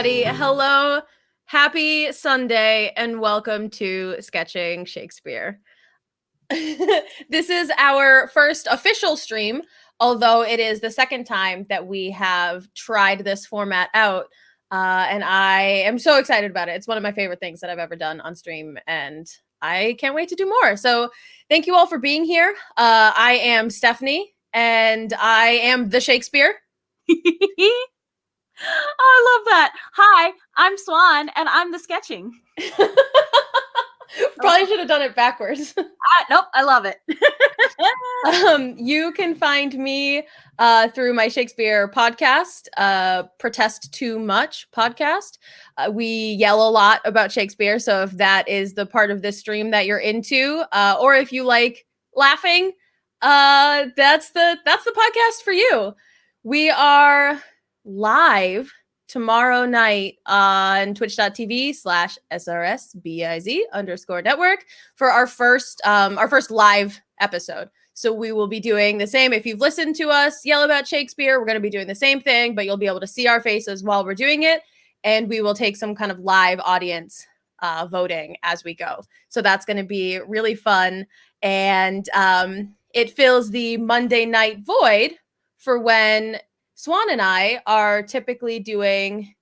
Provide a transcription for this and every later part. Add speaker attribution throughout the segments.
Speaker 1: everybody. Hello, happy Sunday, and welcome to Sketching Shakespeare. This is our first official stream, although it is the second time that we have tried this format out, and I am so excited about it. It's one of my favorite things that I've ever done on stream, and I can't wait to do more. So thank you all for being here. I am Stephanie, and I am the Shakespeare.
Speaker 2: I love that. Hi, I'm Swan, and I'm the sketching.
Speaker 1: Probably should have done it backwards.
Speaker 2: Nope, I love it.
Speaker 1: You can find me through my Shakespeare podcast, Protest Too Much podcast. We yell a lot about Shakespeare, so if that is the part of this stream that you're into, or if you like laughing, that's the podcast for you. We are live tomorrow night on twitch.tv/SRSBIZ_network for our first live episode. So we will be doing the same. If you've listened to us yell about Shakespeare, we're going to be doing the same thing, but you'll be able to see our faces while we're doing it. And we will take some kind of live audience voting as we go. So that's going to be really fun. And it fills the Monday night void for when Swan and I are typically doing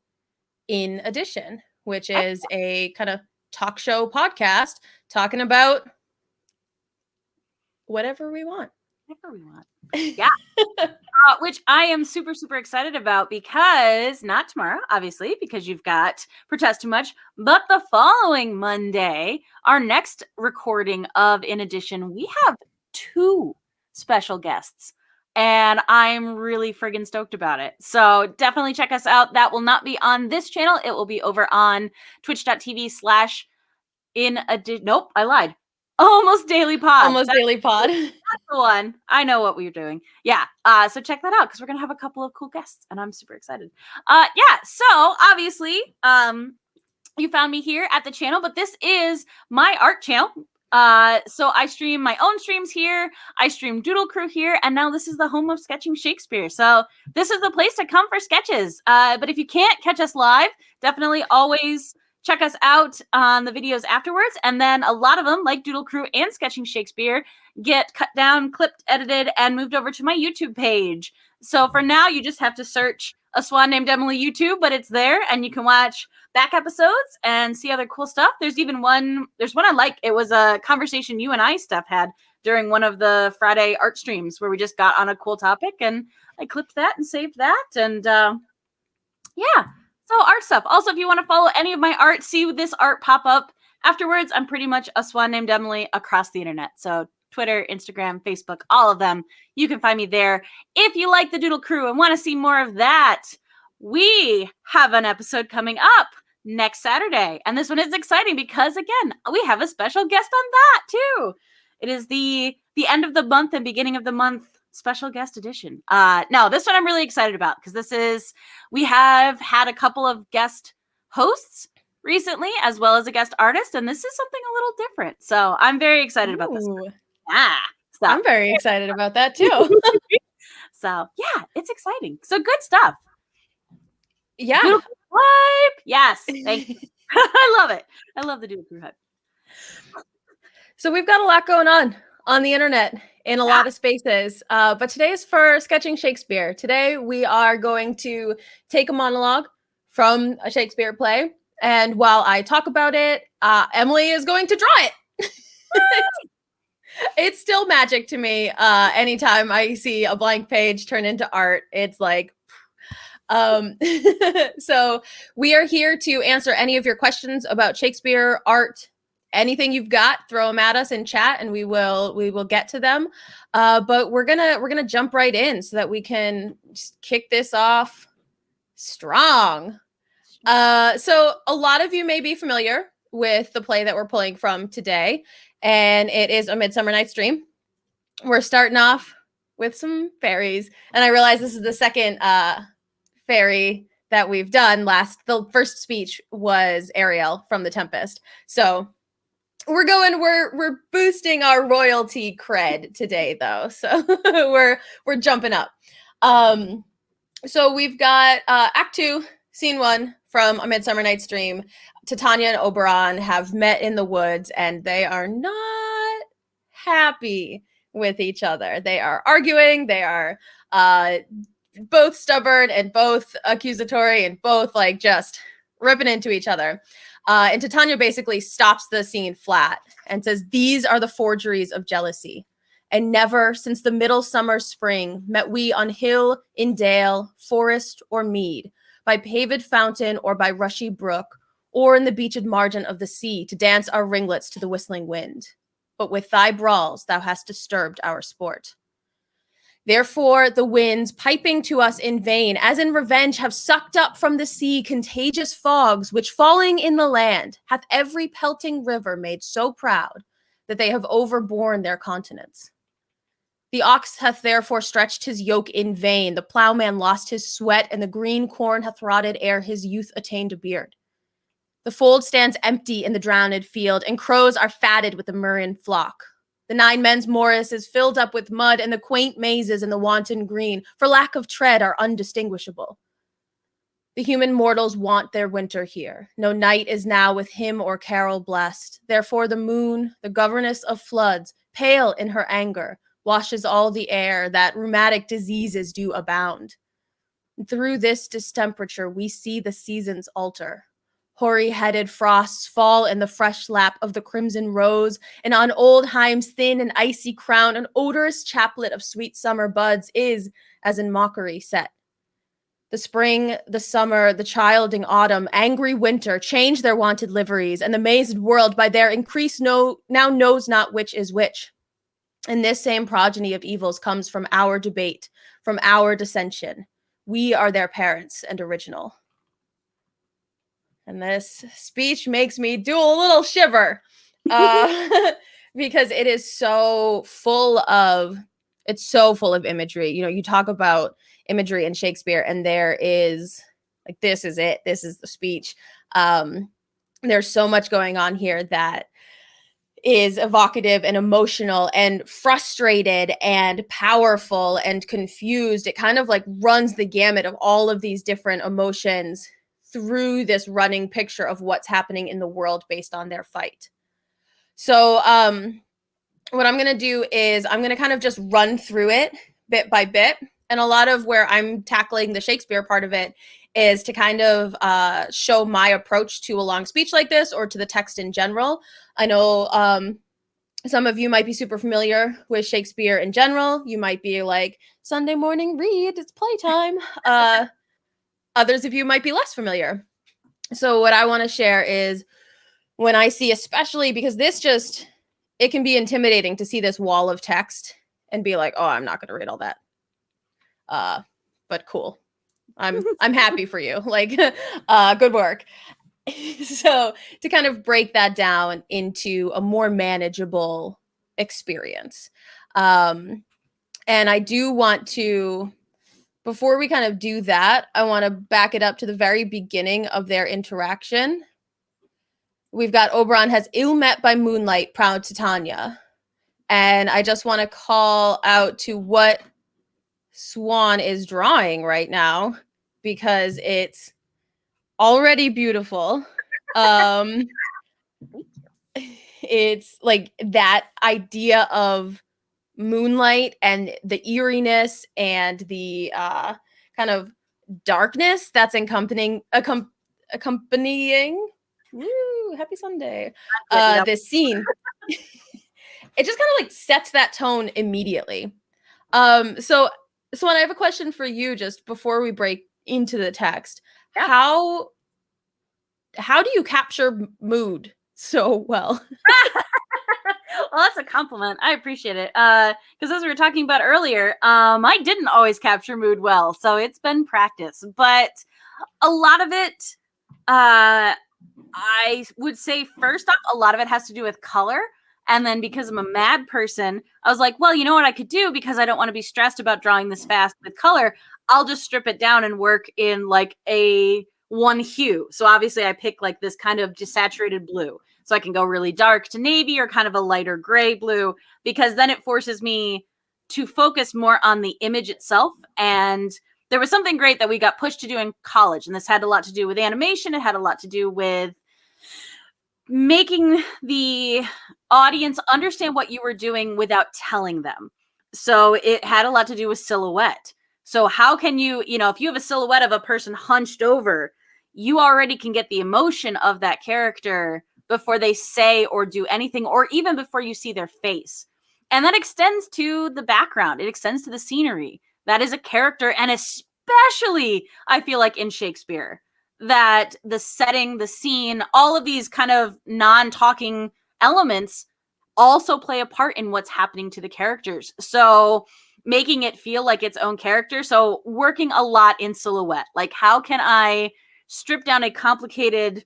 Speaker 1: In Addition, which is a kind of talk show podcast talking about whatever we want.
Speaker 2: Whatever we want. Yeah. Which I am super, super excited about because not tomorrow, obviously, because you've got Protest Too Much, but the following Monday, our next recording of In Addition, we have 2 special guests. And I'm really friggin' stoked about it. So definitely check us out. That will not be on this channel. It will be over on twitch.tv/in-addition. Nope, I lied. Almost Daily Pod.
Speaker 1: Almost Daily Pod.
Speaker 2: That's the one. I know what we're doing. Yeah. So check that out because we're going to have a couple of cool guests and I'm super excited. Yeah. So obviously, you found me here at the channel, but this is my art channel. So I stream my own streams here. I stream Doodle Crew here, and now this is the home of Sketching Shakespeare. So this is the place to come for sketches. But if you can't catch us live, definitely always check us out on the videos afterwards. And then a lot of them, like Doodle Crew and Sketching Shakespeare, get cut down, clipped, edited, and moved over to my YouTube page. So for now, you just have to search A Swan Named Emily YouTube, but it's there, and you can watch back episodes and see other cool stuff. There's one I like. It was a conversation you and I, Steph, had during one of the Friday art streams where we just got on a cool topic, and I clipped that and saved that. And yeah, so art stuff. Also, if you want to follow any of my art, see this art pop up afterwards, I'm pretty much A Swan Named Emily across the internet. So Twitter, Instagram, Facebook, all of them. You can find me there. If you like the Doodle Crew and want to see more of that, we have an episode coming up next Saturday. And this one is exciting because, again, we have a special guest on that, too. It is the end of the month and beginning of the month special guest edition. No, this one I'm really excited about because we have had a couple of guest hosts recently, as well as a guest artist, and this is something a little different. So I'm very excited about this one. So
Speaker 1: I'm very excited about that too.
Speaker 2: So yeah, it's exciting. So good stuff.
Speaker 1: Yeah.
Speaker 2: Doodle Crew hype. Yes. Thank you. I love it. I love the Doodle Crew hype.
Speaker 1: So we've got a lot going on the internet in a lot of spaces. But today is for Sketching Shakespeare. Today we are going to take a monologue from a Shakespeare play. And while I talk about it, Emily is going to draw it. It's still magic to me. Anytime I see a blank page turn into art, it's like, so we are here to answer any of your questions about Shakespeare, art, anything you've got, throw them at us in chat and we will get to them. But we're gonna jump right in so that we can just kick this off strong. So a lot of you may be familiar with the play that we're pulling from today, and it is A Midsummer Night's Dream. We're starting off with some fairies, and I realize this is the second fairy that we've done. The first speech was Ariel from The Tempest, so we're boosting our royalty cred today, though. So we're jumping up. So we've got Act 2, Scene 1, from A Midsummer Night's Dream, Titania and Oberon have met in the woods, and they are not happy with each other. They are arguing. They are both stubborn and both accusatory and both like just ripping into each other. And Titania basically stops the scene flat and says, "These are the forgeries of jealousy. And never since the middle summer spring met we on hill, in dale, forest, or mead, by paved fountain or by rushy brook, or in the beached margin of the sea, to dance our ringlets to the whistling wind. But with thy brawls thou hast disturbed our sport. Therefore the winds, piping to us in vain, as in revenge, have sucked up from the sea contagious fogs, which falling in the land, hath every pelting river made so proud, that they have overborne their continents. The ox hath therefore stretched his yoke in vain, the plowman lost his sweat, and the green corn hath rotted ere his youth attained a beard. The fold stands empty in the drowned field, and crows are fatted with the murrain flock. The nine men's morris is filled up with mud, and the quaint mazes in the wanton green, for lack of tread, are undistinguishable. The human mortals want their winter here. No night is now with hymn or carol blessed. Therefore the moon, the governess of floods, pale in her anger, washes all the air, that rheumatic diseases do abound. And through this distemperature we see the seasons alter. Hoary-headed frosts fall in the fresh lap of the crimson rose, and on old Heim's thin and icy crown an odorous chaplet of sweet summer buds is, as in mockery, set. The spring, the summer, the childing autumn, angry winter change their wonted liveries, and the mazed world by their increase now knows not which is which. And this same progeny of evils comes from our debate, from our dissension. We are their parents and original." And this speech makes me do a little shiver because it is so full of imagery. You know, you talk about imagery in Shakespeare, and there is like, this is it. This is the speech. There's so much going on here that is evocative and emotional and frustrated and powerful and confused. It kind of like runs the gamut of all of these different emotions through this running picture of what's happening in the world based on their fight. So what I'm going to do is I'm going to kind of just run through it bit by bit. And a lot of where I'm tackling the Shakespeare part of it is to kind of show my approach to a long speech like this, or to the text in general. I know some of you might be super familiar with Shakespeare in general. You might be like, Sunday morning read, it's playtime. Others of you might be less familiar. So what I want to share is when I see, especially because it can be intimidating to see this wall of text and be like, oh, I'm not going to read all that. But cool. I'm happy for you. Like, good work. So to kind of break that down into a more manageable experience. And I do want to, before we kind of do that, I want to back it up to the very beginning of their interaction. We've got Oberon has ill met by moonlight, proud Titania. And I just want to call out to what Swan is drawing right now, because it's already beautiful. It's like that idea of moonlight and the eeriness and the kind of darkness that's accompanying woo, happy Sunday this scene. It just kind of like sets that tone immediately. So I have a question for you just before we break into the text.
Speaker 2: Yeah.
Speaker 1: How do you capture mood so well?
Speaker 2: Well, that's a compliment. I appreciate it. Because as we were talking about earlier, I didn't always capture mood well, so it's been practice. But a lot of it, I would say, first off, a lot of it has to do with color. And then because I'm a mad person, I was like, well, you know what I could do, because I don't want to be stressed about drawing this fast with color. I'll just strip it down and work in like a one hue. So obviously I pick like this kind of desaturated blue. So I can go really dark to navy, or kind of a lighter gray blue, because then it forces me to focus more on the image itself and there was something great that we got pushed to do in college, and this had a lot to do with animation. It had a lot to do with making the audience understand what you were doing without telling them. So it had a lot to do with silhouette. So how can you, if you have a silhouette of a person hunched over, you already can get the emotion of that character before they say or do anything, or even before you see their face. And that extends to the background. It extends to the scenery. That is a character, and especially, I feel like in Shakespeare, that the setting, the scene, all of these kind of non-talking elements also play a part in what's happening to the characters. So making it feel like its own character. So working a lot in silhouette. Like, how can I strip down a complicated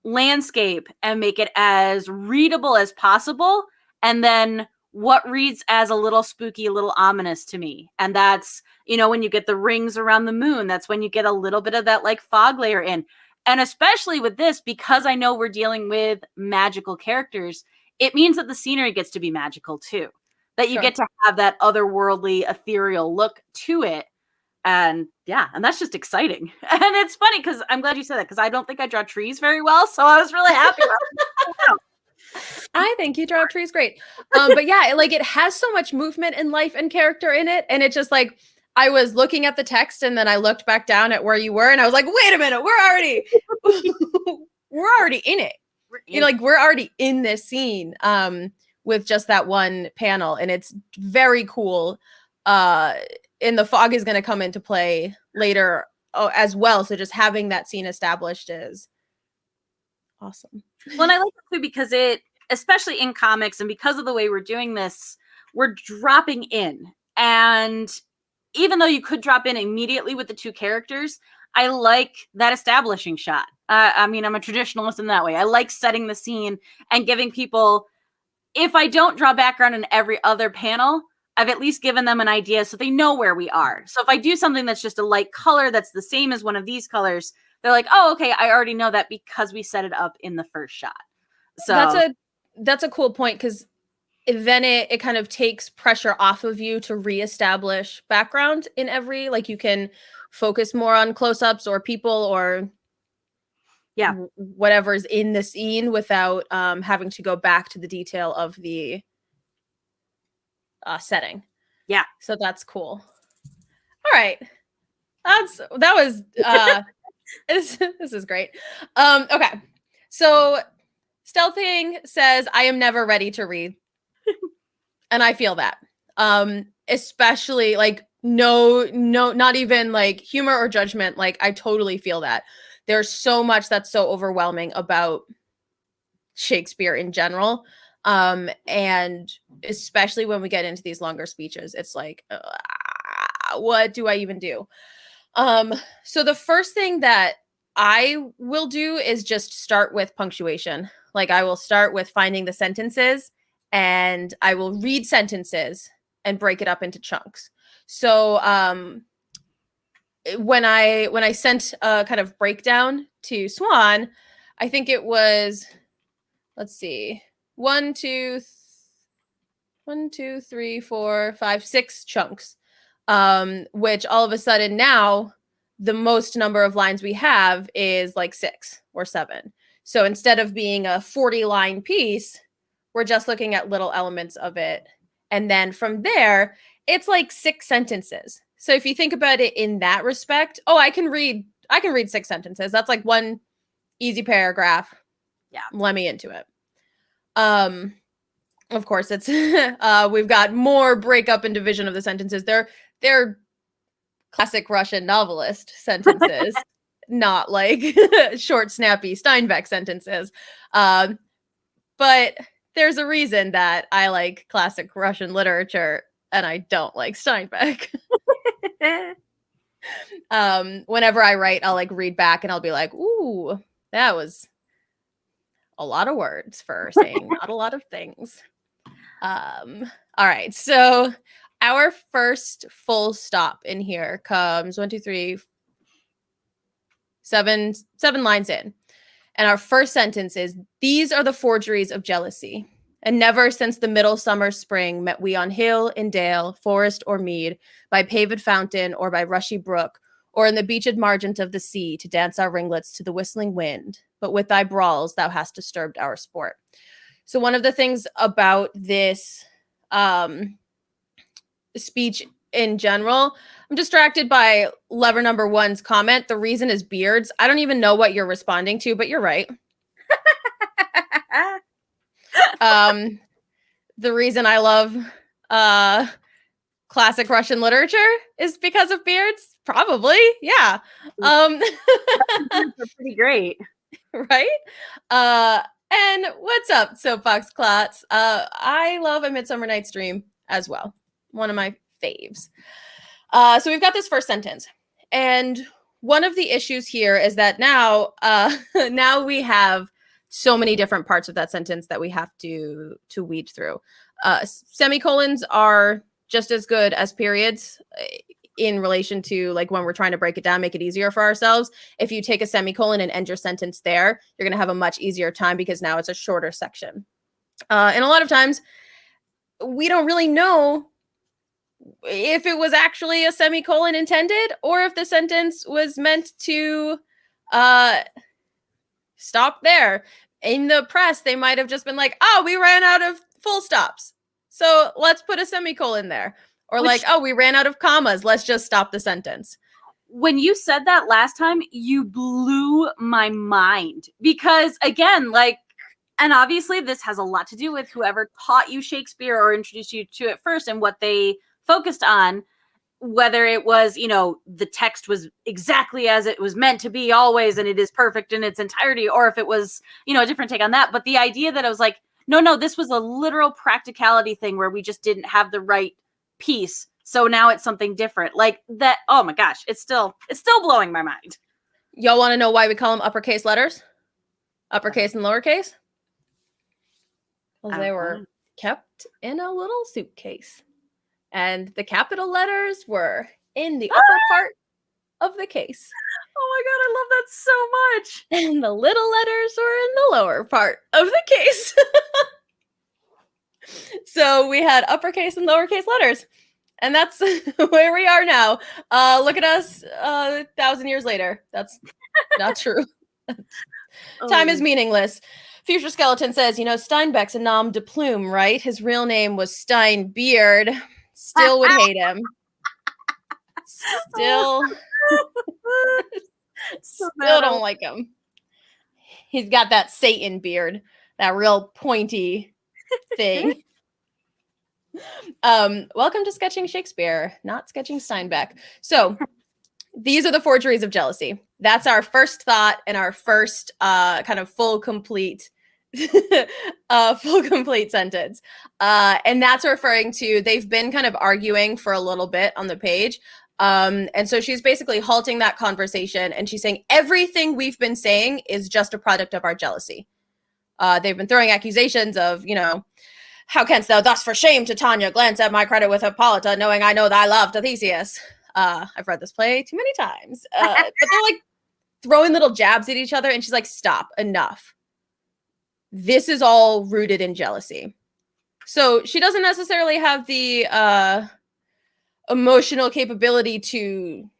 Speaker 2: landscape and make it as readable as possible? And then what reads as a little spooky, a little ominous to me? And that's, when you get the rings around the moon, that's when you get a little bit of that like fog layer in. And especially with this, because I know we're dealing with magical characters, it means that the scenery gets to be magical too. That you get to have that otherworldly, ethereal look to it. And yeah, and that's just exciting. And it's funny because I'm glad you said that, because I don't think I draw trees very well. So I was really happy about it.
Speaker 1: I think you draw trees great. But yeah, like it has so much movement and life and character in it. And it's just like, I was looking at the text and then I looked back down at where you were and I was like, wait a minute, we're already in it. We're already in this scene with just that one panel, and it's very cool. And the fog is going to come into play later as well. So just having that scene established is awesome.
Speaker 2: Well, and I like it too because it, especially in comics, and because of the way we're doing this, we're dropping in. And even though you could drop in immediately with the two characters, I like that establishing shot. I mean, I'm a traditionalist in that way. I like setting the scene and giving people, if I don't draw background in every other panel, I've at least given them an idea so they know where we are. So if I do something that's just a light color that's the same as one of these colors, they're like, oh, okay, I already know that because we set it up in the first shot. So
Speaker 1: that's a cool point, because then it kind of takes pressure off of you to reestablish background in every, like you can focus more on close-ups or people or whatever's in the scene without having to go back to the detail of the setting.
Speaker 2: Yeah.
Speaker 1: So that's cool. All right. That was this is great. Okay. So Stealthing says, I am never ready to read. And I feel that. Especially like no, not even like humor or judgment. Like I totally feel that. There's so much that's so overwhelming about Shakespeare in general. And especially when we get into these longer speeches, it's like, what do I even do? So the first thing that I will do is just start with punctuation. Like I will start with finding the sentences, and I will read sentences and break it up into chunks. So when I sent a kind of breakdown to Swan, I think it was, let's see, 1, 2, 3, 4, 5, 6 chunks, which all of a sudden now the most number of lines we have is like 6 or 7. So instead of being a 40-line piece, we're just looking at little elements of it. And then from there, it's like 6 sentences. So if you think about it in that respect, I can read 6 sentences. That's like one easy paragraph.
Speaker 2: Yeah.
Speaker 1: Let me into it. Of course, it's we've got more breakup and division of the sentences. They're classic Russian novelist sentences, not like short, snappy Steinbeck sentences. But there's a reason that I like classic Russian literature and I don't like Steinbeck. Whenever I write, I'll like read back and I'll be like, ooh, that was a lot of words for saying not a lot of things. All right, so our first full stop in here comes 1, 2, 3, 7 lines in. And our first sentence is, these are the forgeries of jealousy. And never since the middle summer spring met we on hill and dale, forest or mead, by paved fountain or by rushy brook, or in the beached margent of the sea to dance our ringlets to the whistling wind, but with thy brawls thou hast disturbed our sport. So one of the things about this speech in general, I'm distracted by lover number one's comment. The reason is beards. I don't even know what you're responding to, but you're right. The reason I love classic Russian literature is because of beards. Probably, yeah.
Speaker 2: They're pretty great.
Speaker 1: Right? And what's up, Soapbox Clots? I love A Midsummer Night's Dream as well. One of my faves. So we've got this first sentence. And one of the issues here is that now we have so many different parts of that sentence that we have to weed through. Semicolons are just as good as periods in relation to like when we're trying to break it down, make it easier for ourselves. If you take a semicolon and end your sentence there, you're going to have a much easier time because now it's a shorter section. And a lot of times we don't really know if it was actually a semicolon intended or if the sentence was meant to stop there. In the press, they might have just been like, oh, we ran out of full stops, so let's put a semicolon there. Or like, oh, we ran out of commas, let's just stop the sentence.
Speaker 2: When you said that last time, you blew my mind because, again, like, and obviously this has a lot to do with whoever taught you Shakespeare or introduced you to it first and what they focused on, whether it was, you know, the text was exactly as it was meant to be always and it is perfect in its entirety, or if it was, you know, a different take on that. But the idea that I was like, no, this was a literal practicality thing where we just didn't have the right piece. So now it's something different. Like that. Oh my gosh. It's still blowing my mind.
Speaker 1: Y'all want to know why we call them uppercase letters? Uppercase and lowercase? Because they were kept in a little suitcase. And the capital letters were in the upper part of the case.
Speaker 2: Oh my God, I love that so much.
Speaker 1: And the little letters were in the lower part of the case. So we had uppercase and lowercase letters. And that's where we are now. Look at us 1,000 years later. That's not true. Time is meaningless. Future Skeleton says, you know, Steinbeck's a nom de plume, right? His real name was Steinbeard. Still would hate him. Still don't like him. He's got that Satan beard, that real pointy thing. Welcome to Sketching Shakespeare, not Sketching Steinbeck. So these are the forgeries of jealousy. That's our first thought and our first kind of full complete sentence. And that's referring to, they've been kind of arguing for a little bit on the page. And so she's basically halting that conversation and she's saying everything we've been saying is just a product of our jealousy. They've been throwing accusations of, you know, how canst thou thus for shame, Titania, glance at my credit with Hippolyta, knowing I know thy love to Theseus. I've read this play too many times. But they're like throwing little jabs at each other and she's like, stop, enough. This is all rooted in jealousy. So she doesn't necessarily have the emotional capability to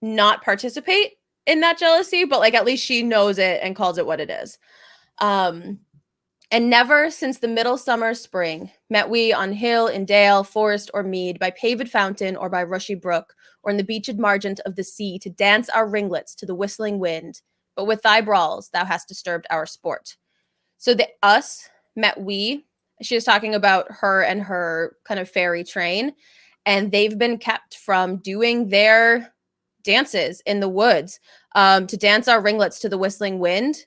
Speaker 1: not participate in that jealousy, but like at least she knows it and calls it what it is. And never since the middle summer spring met we on hill, in dale, forest, or mead, by paved fountain, or by rushy brook, or in the beached margent of the sea, to dance our ringlets to the whistling wind. But with thy brawls thou hast disturbed our sport. So the us met we. She was talking about her and her kind of fairy train, and they've been kept from doing their dances in the woods to dance our ringlets to the whistling wind.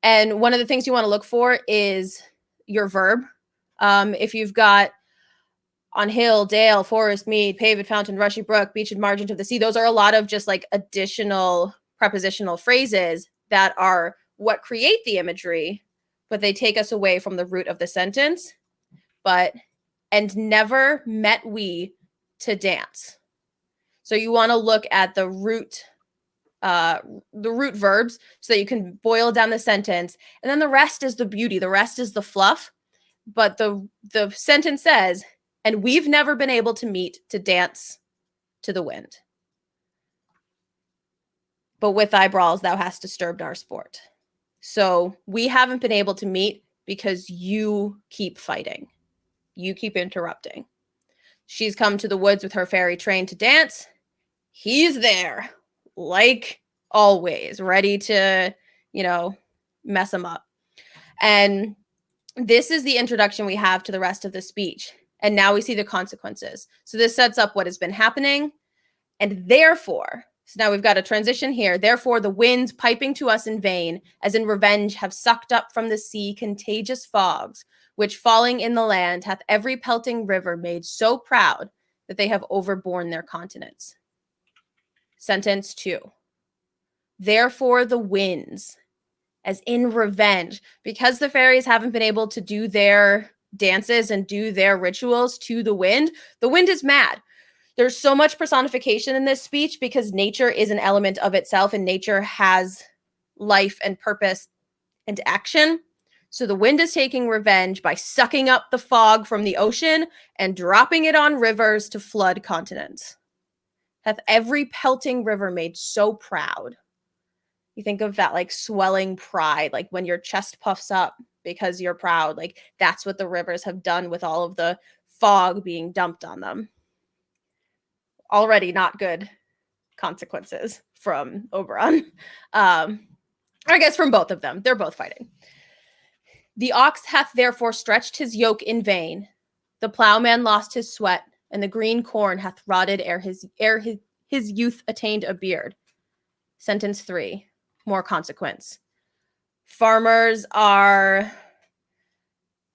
Speaker 1: And one of the things you want to look for is your verb. If you've got on hill, dale, forest, mead, paved fountain, rushy brook, beached margent of the sea, those are a lot of just like additional prepositional phrases that are what create the imagery, but they take us away from the root of the sentence. And never met we to dance. So you want to look at the root verbs so that you can boil down the sentence, and then the rest is the beauty, the rest is the fluff. But the sentence says, and we've never been able to meet to dance to the wind. but with thy brawls thou hast disturbed our sport. So we haven't been able to meet because you keep fighting. You keep interrupting. She's come to the woods with her fairy train to dance. He's there, like always, ready to, mess him up. And this is the introduction we have to the rest of the speech. And now we see the consequences. So this sets up what has been happening. And therefore, so now we've got a transition here. Therefore, the winds piping to us in vain, as in revenge, have sucked up from the sea contagious fogs, which falling in the land hath every pelting river made so proud that they have overborne their continents. Sentence 2. Therefore, the winds, as in revenge, because the fairies haven't been able to do their dances and do their rituals to the wind is mad. There's so much personification in this speech because nature is an element of itself and nature has life and purpose and action. So the wind is taking revenge by sucking up the fog from the ocean and dropping it on rivers to flood continents. Hath every pelting river made so proud. You think of that like swelling pride, like when your chest puffs up because you're proud. Like that's what the rivers have done with all of the fog being dumped on them. Already not good consequences from Oberon. I guess from both of them. They're both fighting. The ox hath therefore stretched his yoke in vain. The plowman lost his sweat, and the green corn hath rotted ere his youth attained a beard. Sentence 3. More consequence. Farmers are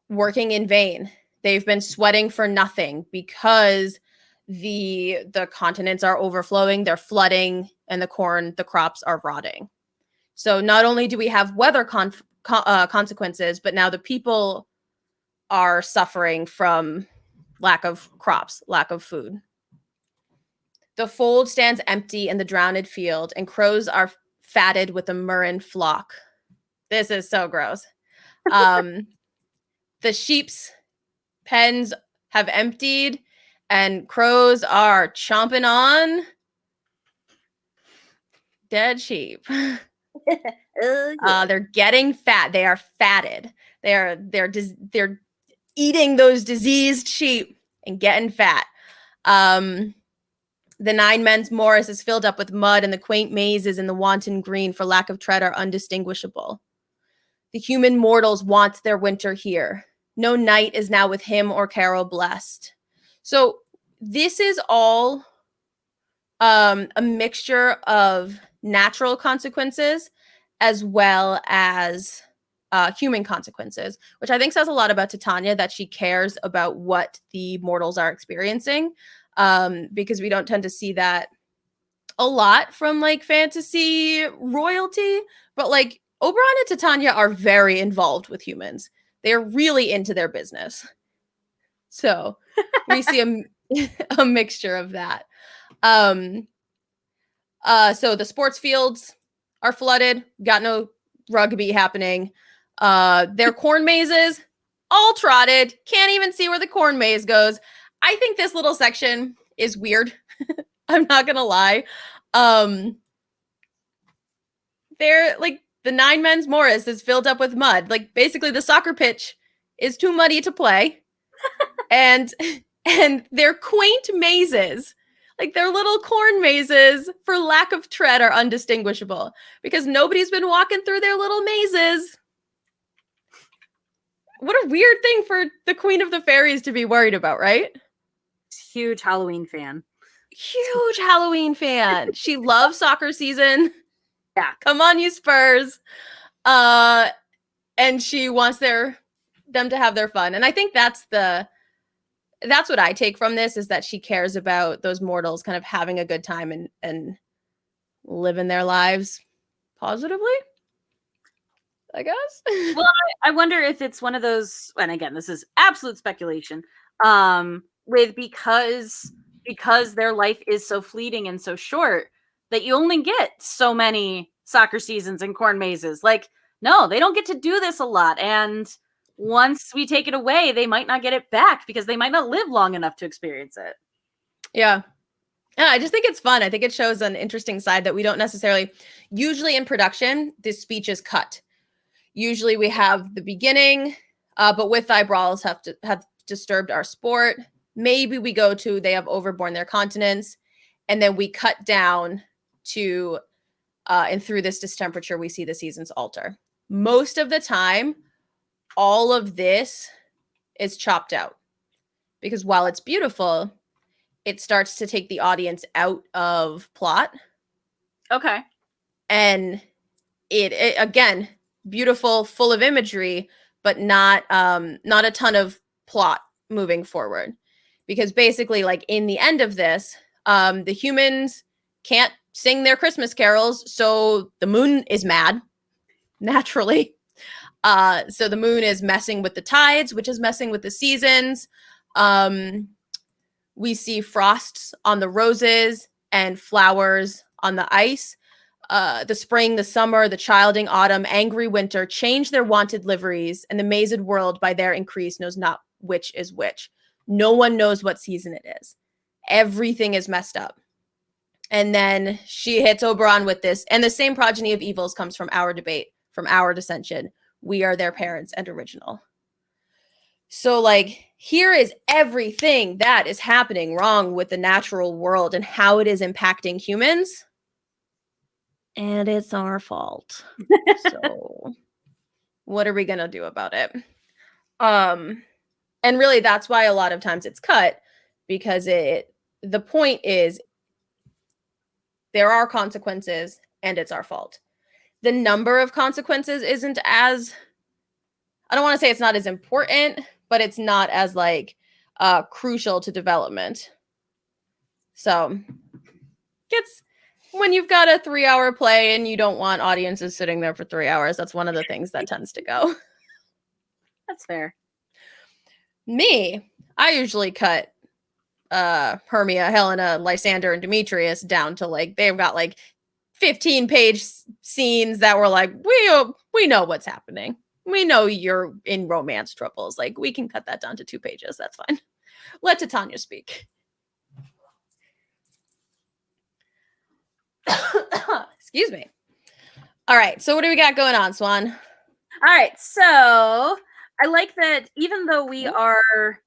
Speaker 1: working in vain. They've been sweating for nothing because the continents are overflowing, they're flooding, and the crops are rotting. So not only do we have weather consequences, but now the people are suffering from lack of crops, lack of food. The fold stands empty in the drowned field, and crows are fatted with the murrain flock. This is so gross. The sheep's pens have emptied, and crows are chomping on dead sheep. They're getting fat. They are fatted. They're eating those diseased sheep and getting fat. The nine men's morris is filled up with mud, and the quaint mazes in the wanton green for lack of tread are undistinguishable. The human mortals want their winter here. No night is now with him or Carol blessed. So this is all a mixture of natural consequences as well as human consequences, which I think says a lot about Titania, that she cares about what the mortals are experiencing, because we don't tend to see that a lot from like fantasy royalty, but like Oberon and Titania are very involved with humans. They're really into their business. So we see a mixture of that. So the sports fields are flooded, got no rugby happening. Their corn mazes all trotted, can't even see where the corn maze goes. I think this little section is weird. I'm not gonna lie. They're like the nine men's morris is filled up with mud. Like basically the soccer pitch is too muddy to play. and their quaint mazes, like their little corn mazes, for lack of tread, are undistinguishable because nobody's been walking through their little mazes. What a weird thing for the Queen of the Fairies to be worried about, right?
Speaker 2: Huge Halloween fan.
Speaker 1: Huge Halloween fan. She loves soccer season.
Speaker 2: Yeah.
Speaker 1: Come on, you Spurs. And she wants them to have their fun. And I think that's what I take from this, is that she cares about those mortals kind of having a good time and living their lives positively, I guess.
Speaker 2: Well, I wonder if it's one of those, and again, this is absolute speculation, with because their life is so fleeting and so short that you only get so many soccer seasons and corn mazes. Like, no, they don't get to do this a lot. And once we take it away, they might not get it back because they might not live long enough to experience it.
Speaker 1: Yeah. Yeah, I just think it's fun. I think it shows an interesting side that we don't necessarily, usually in production, this speech is cut. Usually we have the beginning, but with thy brawls have disturbed our sport. Maybe we go to they have overborne their continents, and then we cut down to and through this distemperature we see the seasons alter. Most of the time, all of this is chopped out because while it's beautiful, it starts to take the audience out of plot.
Speaker 2: Okay.
Speaker 1: And it again, beautiful, full of imagery, but not a ton of plot moving forward. Because basically, like in the end of this, the humans can't sing their Christmas carols, so the moon is mad, naturally. So the moon is messing with the tides, which is messing with the seasons. We see frosts on the roses and flowers on the ice. The spring, the summer, the childing autumn, angry winter change their wonted liveries, and the mazed world by their increase knows not which is which. No one knows what season it is. Everything is messed up. And then she hits Oberon with this, and the same progeny of evils comes from our debate, from our dissension. We are their parents and original. So, like, here is everything that is happening wrong with the natural world and how it is impacting humans. And it's our fault. So, what are we going to do about it? And really that's why a lot of times it's cut, because the point is there are consequences and it's our fault. The number of consequences isn't as, I don't want to say it's not as important, but it's not as like crucial to development. So it's when you've got a 3-hour play and you don't want audiences sitting there for 3 hours, that's one of the things that tends to go.
Speaker 2: That's fair.
Speaker 1: Me, I usually cut Hermia, Helena, Lysander, and Demetrius down to like they've got like 15-page scenes that were like, we know what's happening. We know you're in romance troubles. Like, we can cut that down to 2 pages. That's fine. Let Titania speak. Excuse me. All right. So what do we got going on, Swan?
Speaker 2: All right. So I like that even though we are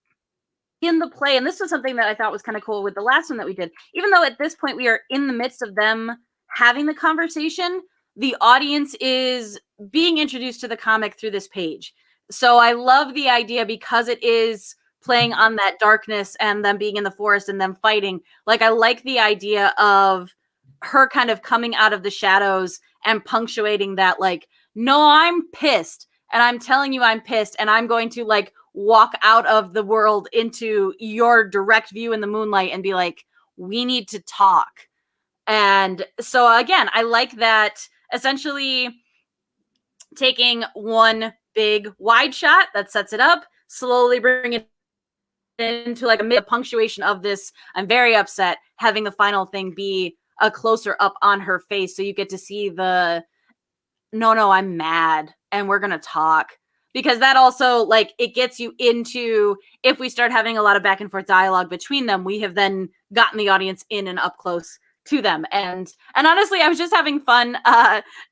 Speaker 2: in the play, and this was something that I thought was kind of cool with the last one that we did, even though at this point we are in the midst of them having the conversation, the audience is being introduced to the comic through this page. So I love the idea because it is playing on that darkness and them being in the forest and them fighting. Like, I like the idea of her kind of coming out of the shadows and punctuating that, like, no, I'm pissed. And I'm telling you I'm pissed. And I'm going to like walk out of the world into your direct view in the moonlight and be like, we need to talk. And so again, I like that essentially taking one big wide shot that sets it up, slowly bring it into like a mid punctuation of this. I'm very upset, having the final thing be a closer up on her face. So you get to see the, no, I'm mad and we're going to talk. Because that also, like, it gets you into, if we start having a lot of back and forth dialogue between them, we have then gotten the audience in and up close to them. And honestly, I was just having fun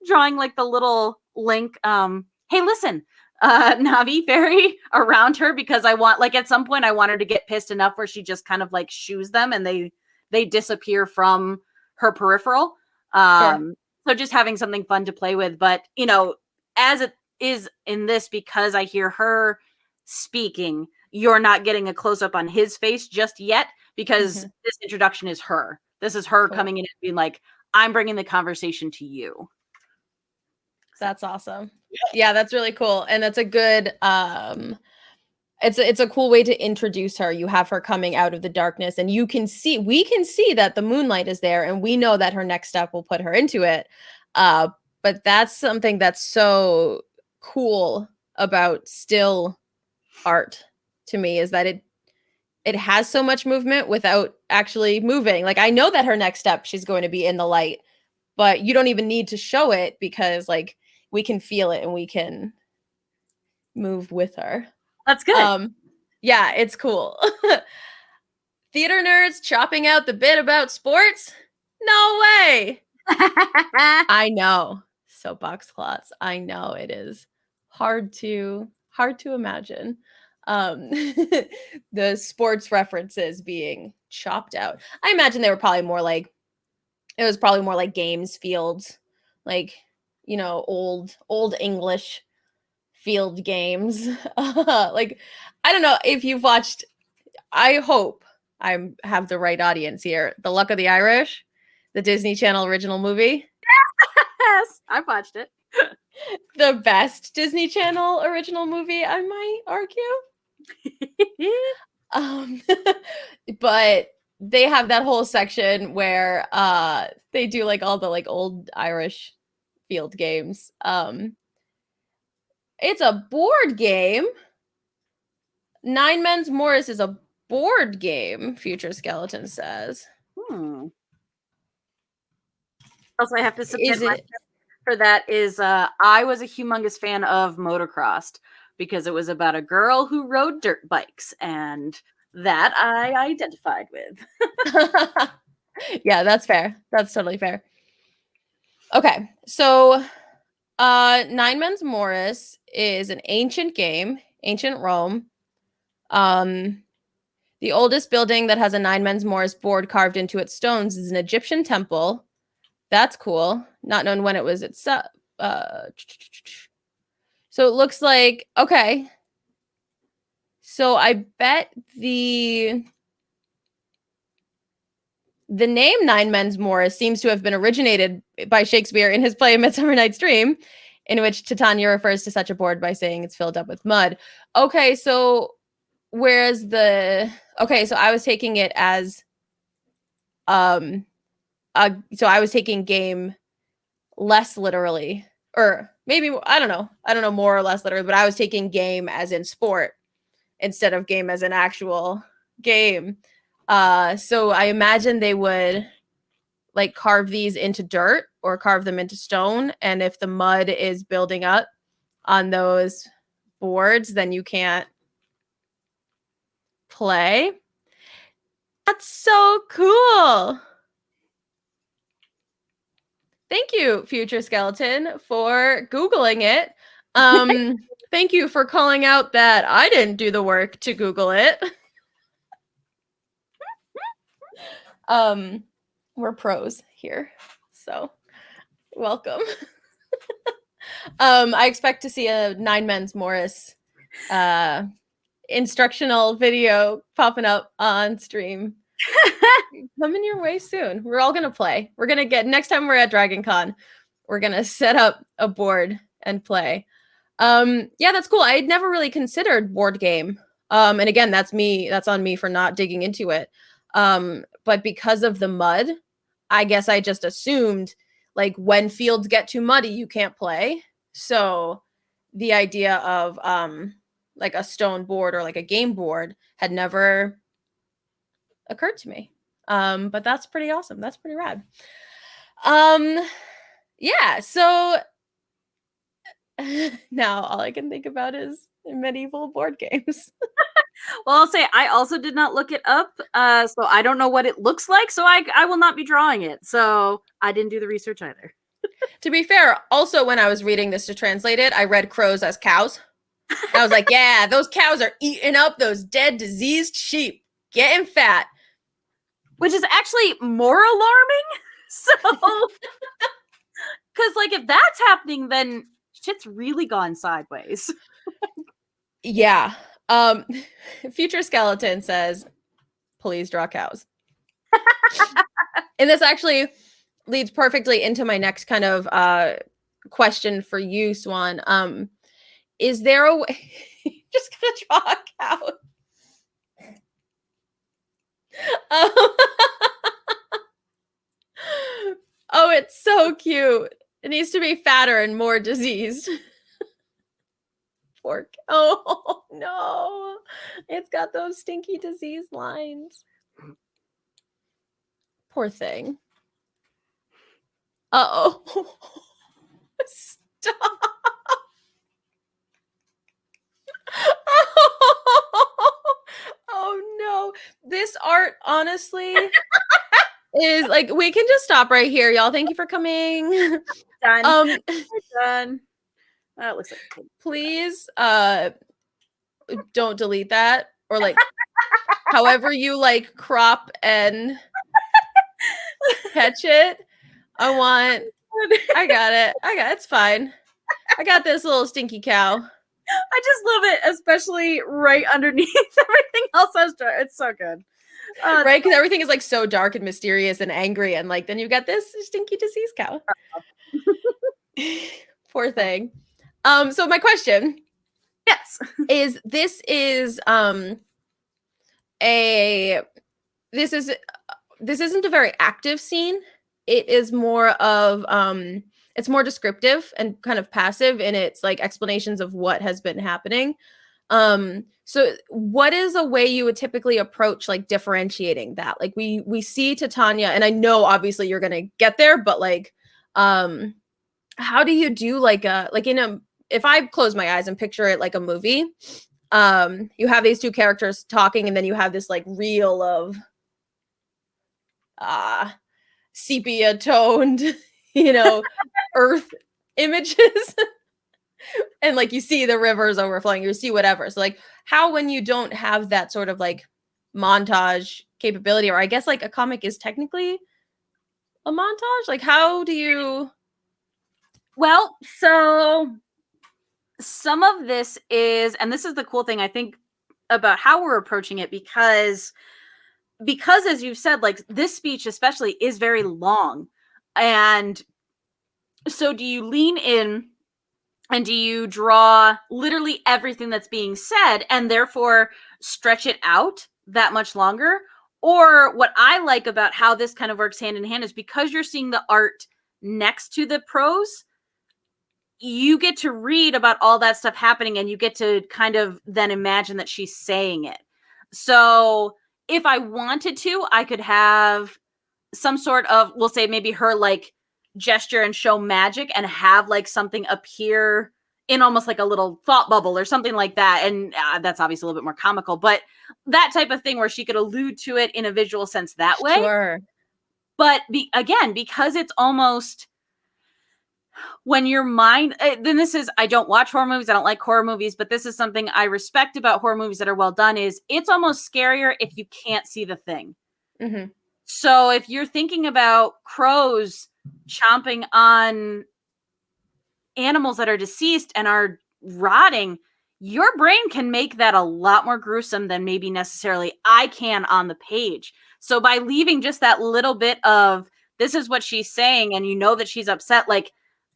Speaker 2: drawing like the little link. Hey, listen, Navi fairy around her, because I want, like, at some point I want her to get pissed enough where she just kind of like shoos them and they disappear from her peripheral.
Speaker 1: Sure.
Speaker 2: So just having something fun to play with. But, you know, as it is in this, because I hear her speaking, you're not getting a close up on his face just yet, because this introduction is her. This is her coming in and being like, I'm bringing the conversation to you.
Speaker 1: That's awesome. Yeah, that's really cool. And that's a good it's a cool way to introduce her. You have her coming out of the darkness and we can see that the moonlight is there, and we know that her next step will put her into it. But that's something that's so cool about still art to me, is that it has so much movement without actually moving. Like, I know that her next step, she's going to be in the light, but you don't even need to show it, because like we can feel it and we can move with her.
Speaker 2: That's good.
Speaker 1: Yeah, it's cool. Theater nerds chopping out the bit about sports? No way. I know. Soapbox claws. I know it is hard to imagine. The sports references being chopped out. I imagine they were probably more like it was probably more like games fields, like old English field games. Like I don't know if you've watched. I hope I have the right audience here. The Luck of the Irish, the Disney Channel original movie.
Speaker 2: Yes, I've watched it.
Speaker 1: The best Disney Channel original movie, I might argue. Um, but they have that whole section where they do like all the like old Irish field games. It's a board game. Nine Men's Morris is a board game, Future Skeleton says.
Speaker 2: Also, I have to submit
Speaker 1: Is it
Speaker 2: for that is I was a humongous fan of Motocrossed because it was about a girl who rode dirt bikes, and that I identified with.
Speaker 1: Yeah, that's fair. That's totally fair. Okay, so Nine Men's Morris is an ancient game, ancient Rome. The oldest building that has a Nine Men's Morris board carved into its stones is an Egyptian temple. That's cool. Not known when it was itself. So it looks like okay. So I bet the name Nine Men's Morris seems to have been originated by Shakespeare in his play Midsummer Night's Dream, in which Titania refers to such a board by saying it's filled up with mud. Okay, so whereas so I was taking it as so I was taking game less literally, or maybe I don't know more or less literally, but I was taking game as in sport instead of game as an actual game. So I imagine they would like carve these into dirt or carve them into stone, and if the mud is building up on those boards, then you can't play. That's so cool. Thank you, Future Skeleton, for Googling it. Thank you for calling out that I didn't do the work to Google it. We're pros here, so welcome. I expect to see a Nine Men's Morris instructional video popping up on stream. Coming your way soon. We're all gonna play. We're gonna get next time we're at Dragon Con, we're gonna set up a board and play. Yeah, that's cool. I had never really considered board game. And again, that's on me for not digging into it. But because of the mud, I guess I just assumed like when fields get too muddy, you can't play. So the idea of like a stone board or like a game board had never occurred to me. But that's pretty awesome. That's pretty rad. Yeah, so now all I can think about is medieval board games.
Speaker 2: Well, I'll say I also did not look it up, so I don't know what it looks like. So I will not be drawing it. So I didn't do the research either.
Speaker 1: To be fair, also when I was reading this to translate it, I read crows as cows. I was like, yeah, those cows are eating up those dead, diseased sheep, getting fat.
Speaker 2: Which is actually more alarming. So, because like if that's happening, then shit's really gone sideways.
Speaker 1: Yeah. Future Skeleton says, please draw cows. And this actually leads perfectly into my next kind of question for you, Swan. Is there a way just gonna draw a cow? Oh, it's so cute. It needs to be fatter and more diseased. Poor oh no, it's got those stinky disease lines. Poor thing. Uh-oh. Stop. Oh no. This art, honestly, is like we can just stop right here, y'all. Thank you for coming.
Speaker 2: Done.
Speaker 1: Um,
Speaker 2: We're done. That looks like
Speaker 1: please, don't delete that or like however you like crop and catch it. I got it. It's fine. I got this little stinky cow.
Speaker 2: I just love it, especially right underneath everything else. It's so good.
Speaker 1: Right? Because everything is like so dark and mysterious and angry, and like then you got this stinky diseased cow. Poor thing. So my question
Speaker 2: Yes.
Speaker 1: is a this is this isn't a very active scene. It is more of it's more descriptive and kind of passive in its like explanations of what has been happening. So what is a way you would typically approach like differentiating that? Like we see Titania, and I know obviously you're gonna get there, but like how do you do like in a if I close my eyes and picture it like a movie, you have these two characters talking, and then you have this like reel of sepia toned, earth images. And like you see the rivers overflowing, you see whatever. So like how when you don't have that sort of like montage capability, or I guess like a comic is technically a montage, like how do you
Speaker 2: Well, so some of this is, and this is the cool thing I think about how we're approaching it, because as you've said, like this speech especially is very long. And so do you lean in and do you draw literally everything that's being said and therefore stretch it out that much longer? Or what I like about how this kind of works hand in hand is because you're seeing the art next to the prose, you get to read about all that stuff happening and you get to kind of then imagine that she's saying it. So if I wanted to, I could have some sort of, we'll say maybe her like gesture and show magic and have like something appear in almost like a little thought bubble or something like that. And that's obviously a little bit more comical, but that type of thing where she could allude to it in a visual sense that way.
Speaker 1: sure
Speaker 2: But again, because it's almost when your mind, then this is, I don't watch horror movies, I don't like horror movies, but this is something I respect about horror movies that are well done, is it's almost scarier if you can't see the thing.
Speaker 1: mm-hmm.
Speaker 2: So if you're thinking about crows chomping on animals that are deceased and are rotting, your brain can make that a lot more gruesome than maybe necessarily I can on the page. So by leaving just that little bit of this is what she's saying and you know that she's upset, like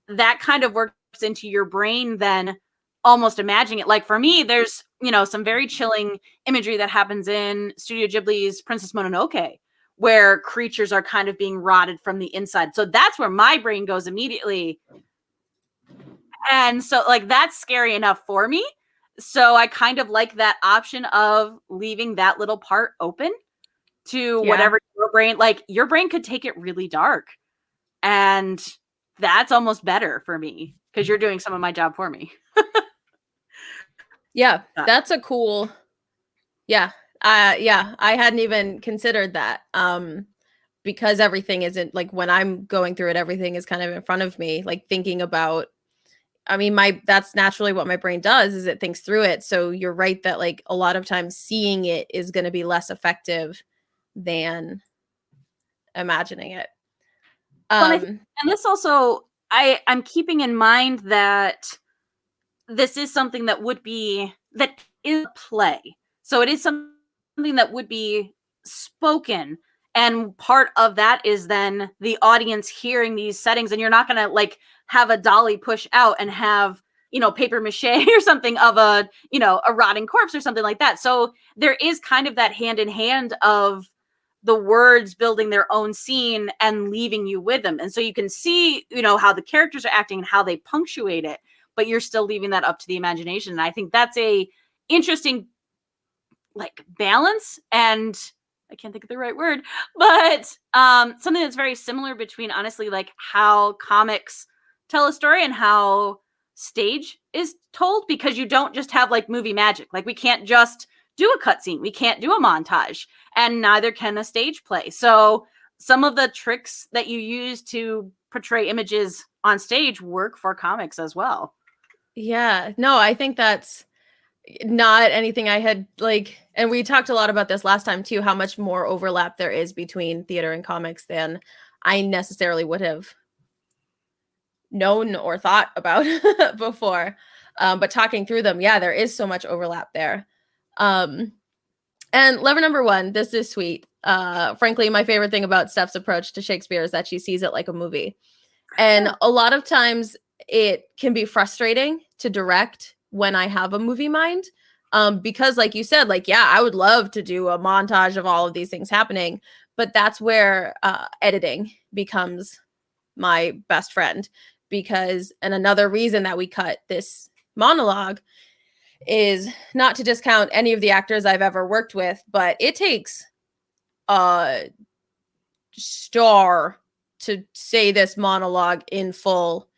Speaker 2: that kind of works into your brain then almost imagining it. Like for me, there's, some very chilling imagery that happens in Studio Ghibli's Princess Mononoke, where creatures are kind of being rotted from the inside. So that's where my brain goes immediately. And so like that's scary enough for me. So I kind of like that option of leaving that little part open to whatever your brain could take it really dark. And that's almost better for me because you're doing some of my job for me.
Speaker 1: Yeah, that's a cool. Yeah. I hadn't even considered that. Because everything isn't like when I'm going through it, everything is kind of in front of me, like thinking about that's naturally what my brain does, is it thinks through it. So you're right that like a lot of times seeing it is going to be less effective than imagining it.
Speaker 2: And this also, I'm keeping in mind that this is something that is a play. So it is something that would be spoken. And part of that is then the audience hearing these settings, and you're not going to like have a dolly push out and have, paper mache or something of a rotting corpse or something like that. So there is kind of that hand in hand of the words building their own scene and leaving you with them. And so you can see, how the characters are acting and how they punctuate it, but you're still leaving that up to the imagination. And I think that's a interesting like balance, and I can't think of the right word, but something that's very similar between honestly like how comics tell a story and how stage is told, because you don't just have like movie magic. Like we can't just do a cutscene. We can't do a montage, and neither can a stage play. So some of the tricks that you use to portray images on stage work for comics as well.
Speaker 1: Yeah, no, I think that's not anything I had like, and we talked a lot about this last time too, how much more overlap there is between theater and comics than I necessarily would have known or thought about before. But talking through them, yeah, there is so much overlap there. And lever number one, this is sweet. Frankly, my favorite thing about Steph's approach to Shakespeare is that she sees it like a movie. And a lot of times it can be frustrating to direct when I have a movie mind. Because like you said, like, yeah, I would love to do a montage of all of these things happening, but that's where editing becomes my best friend. Because, and another reason that we cut this monologue is not to discount any of the actors I've ever worked with, but it takes a star to say this monologue in full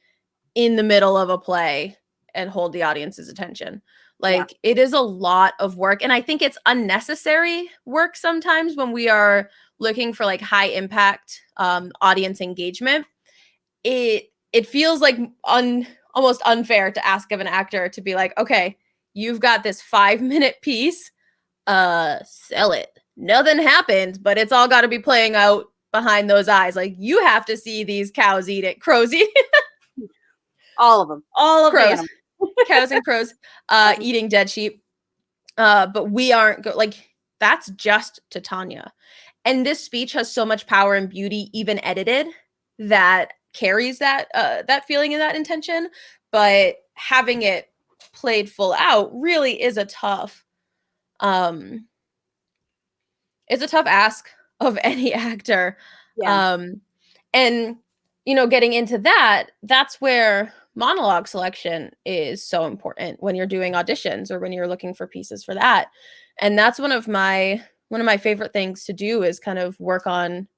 Speaker 1: in the middle of a play and hold the audience's attention. Like, it is a lot of work, and I think it's unnecessary work sometimes when we are looking for like high impact audience engagement. It feels like almost unfair to ask of an actor to be like, okay, you've got this 5-minute piece, sell it. Nothing happened, but it's all got to be playing out behind those eyes. Like, you have to see these cows eat it. Crows eat
Speaker 2: All of them. All of the
Speaker 1: crows,
Speaker 2: animals.
Speaker 1: cows and crows eating dead sheep. But we aren't like, that's just Titania. And this speech has so much power and beauty, even edited, that carries that that feeling and that intention. But having it played full out really is a tough it's a tough ask of any actor.
Speaker 2: Yeah.
Speaker 1: And you know, getting into that, that's where monologue selection is so important when you're doing auditions or when you're looking for pieces for that. And that's one of my favorite things to do is kind of work on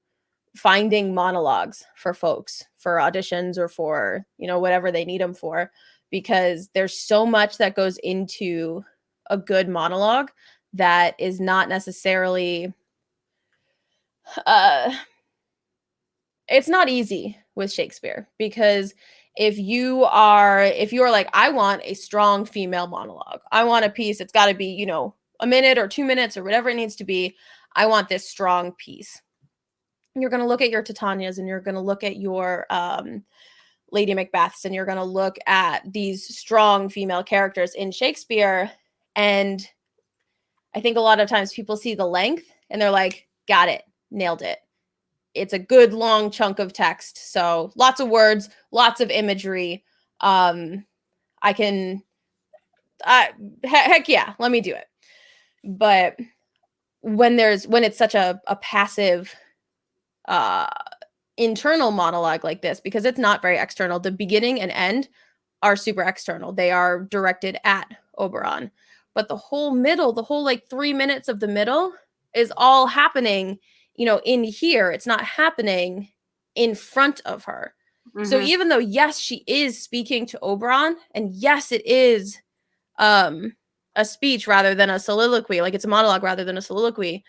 Speaker 1: finding monologues for folks for auditions or for, you know, whatever they need them for, because there's so much that goes into a good monologue that is not necessarily uh it's not easy with Shakespeare, because if you are like, I want a strong female monologue, I want a piece, it's got to be, you know, a minute or 2 minutes or whatever it needs to be, I want this strong piece. You're going to look at your Titanias and you're going to look at your Lady Macbeths and you're going to look at these strong female characters in Shakespeare, and I think a lot of times people see the length and they're like, got it, nailed it. It's a good long chunk of text. So lots of words, lots of imagery. I can, heck yeah, let me do it. But when it's such a passive uh, internal monologue like this, because it's not very external, the beginning and end are super external. They are directed at Oberon. But the whole middle, the whole like 3 minutes of the middle is all happening, you know, in here. It's not happening in front of her. So even though, yes, she is speaking to Oberon, and yes, it is a speech rather than a soliloquy, like it's a monologue rather than a soliloquy,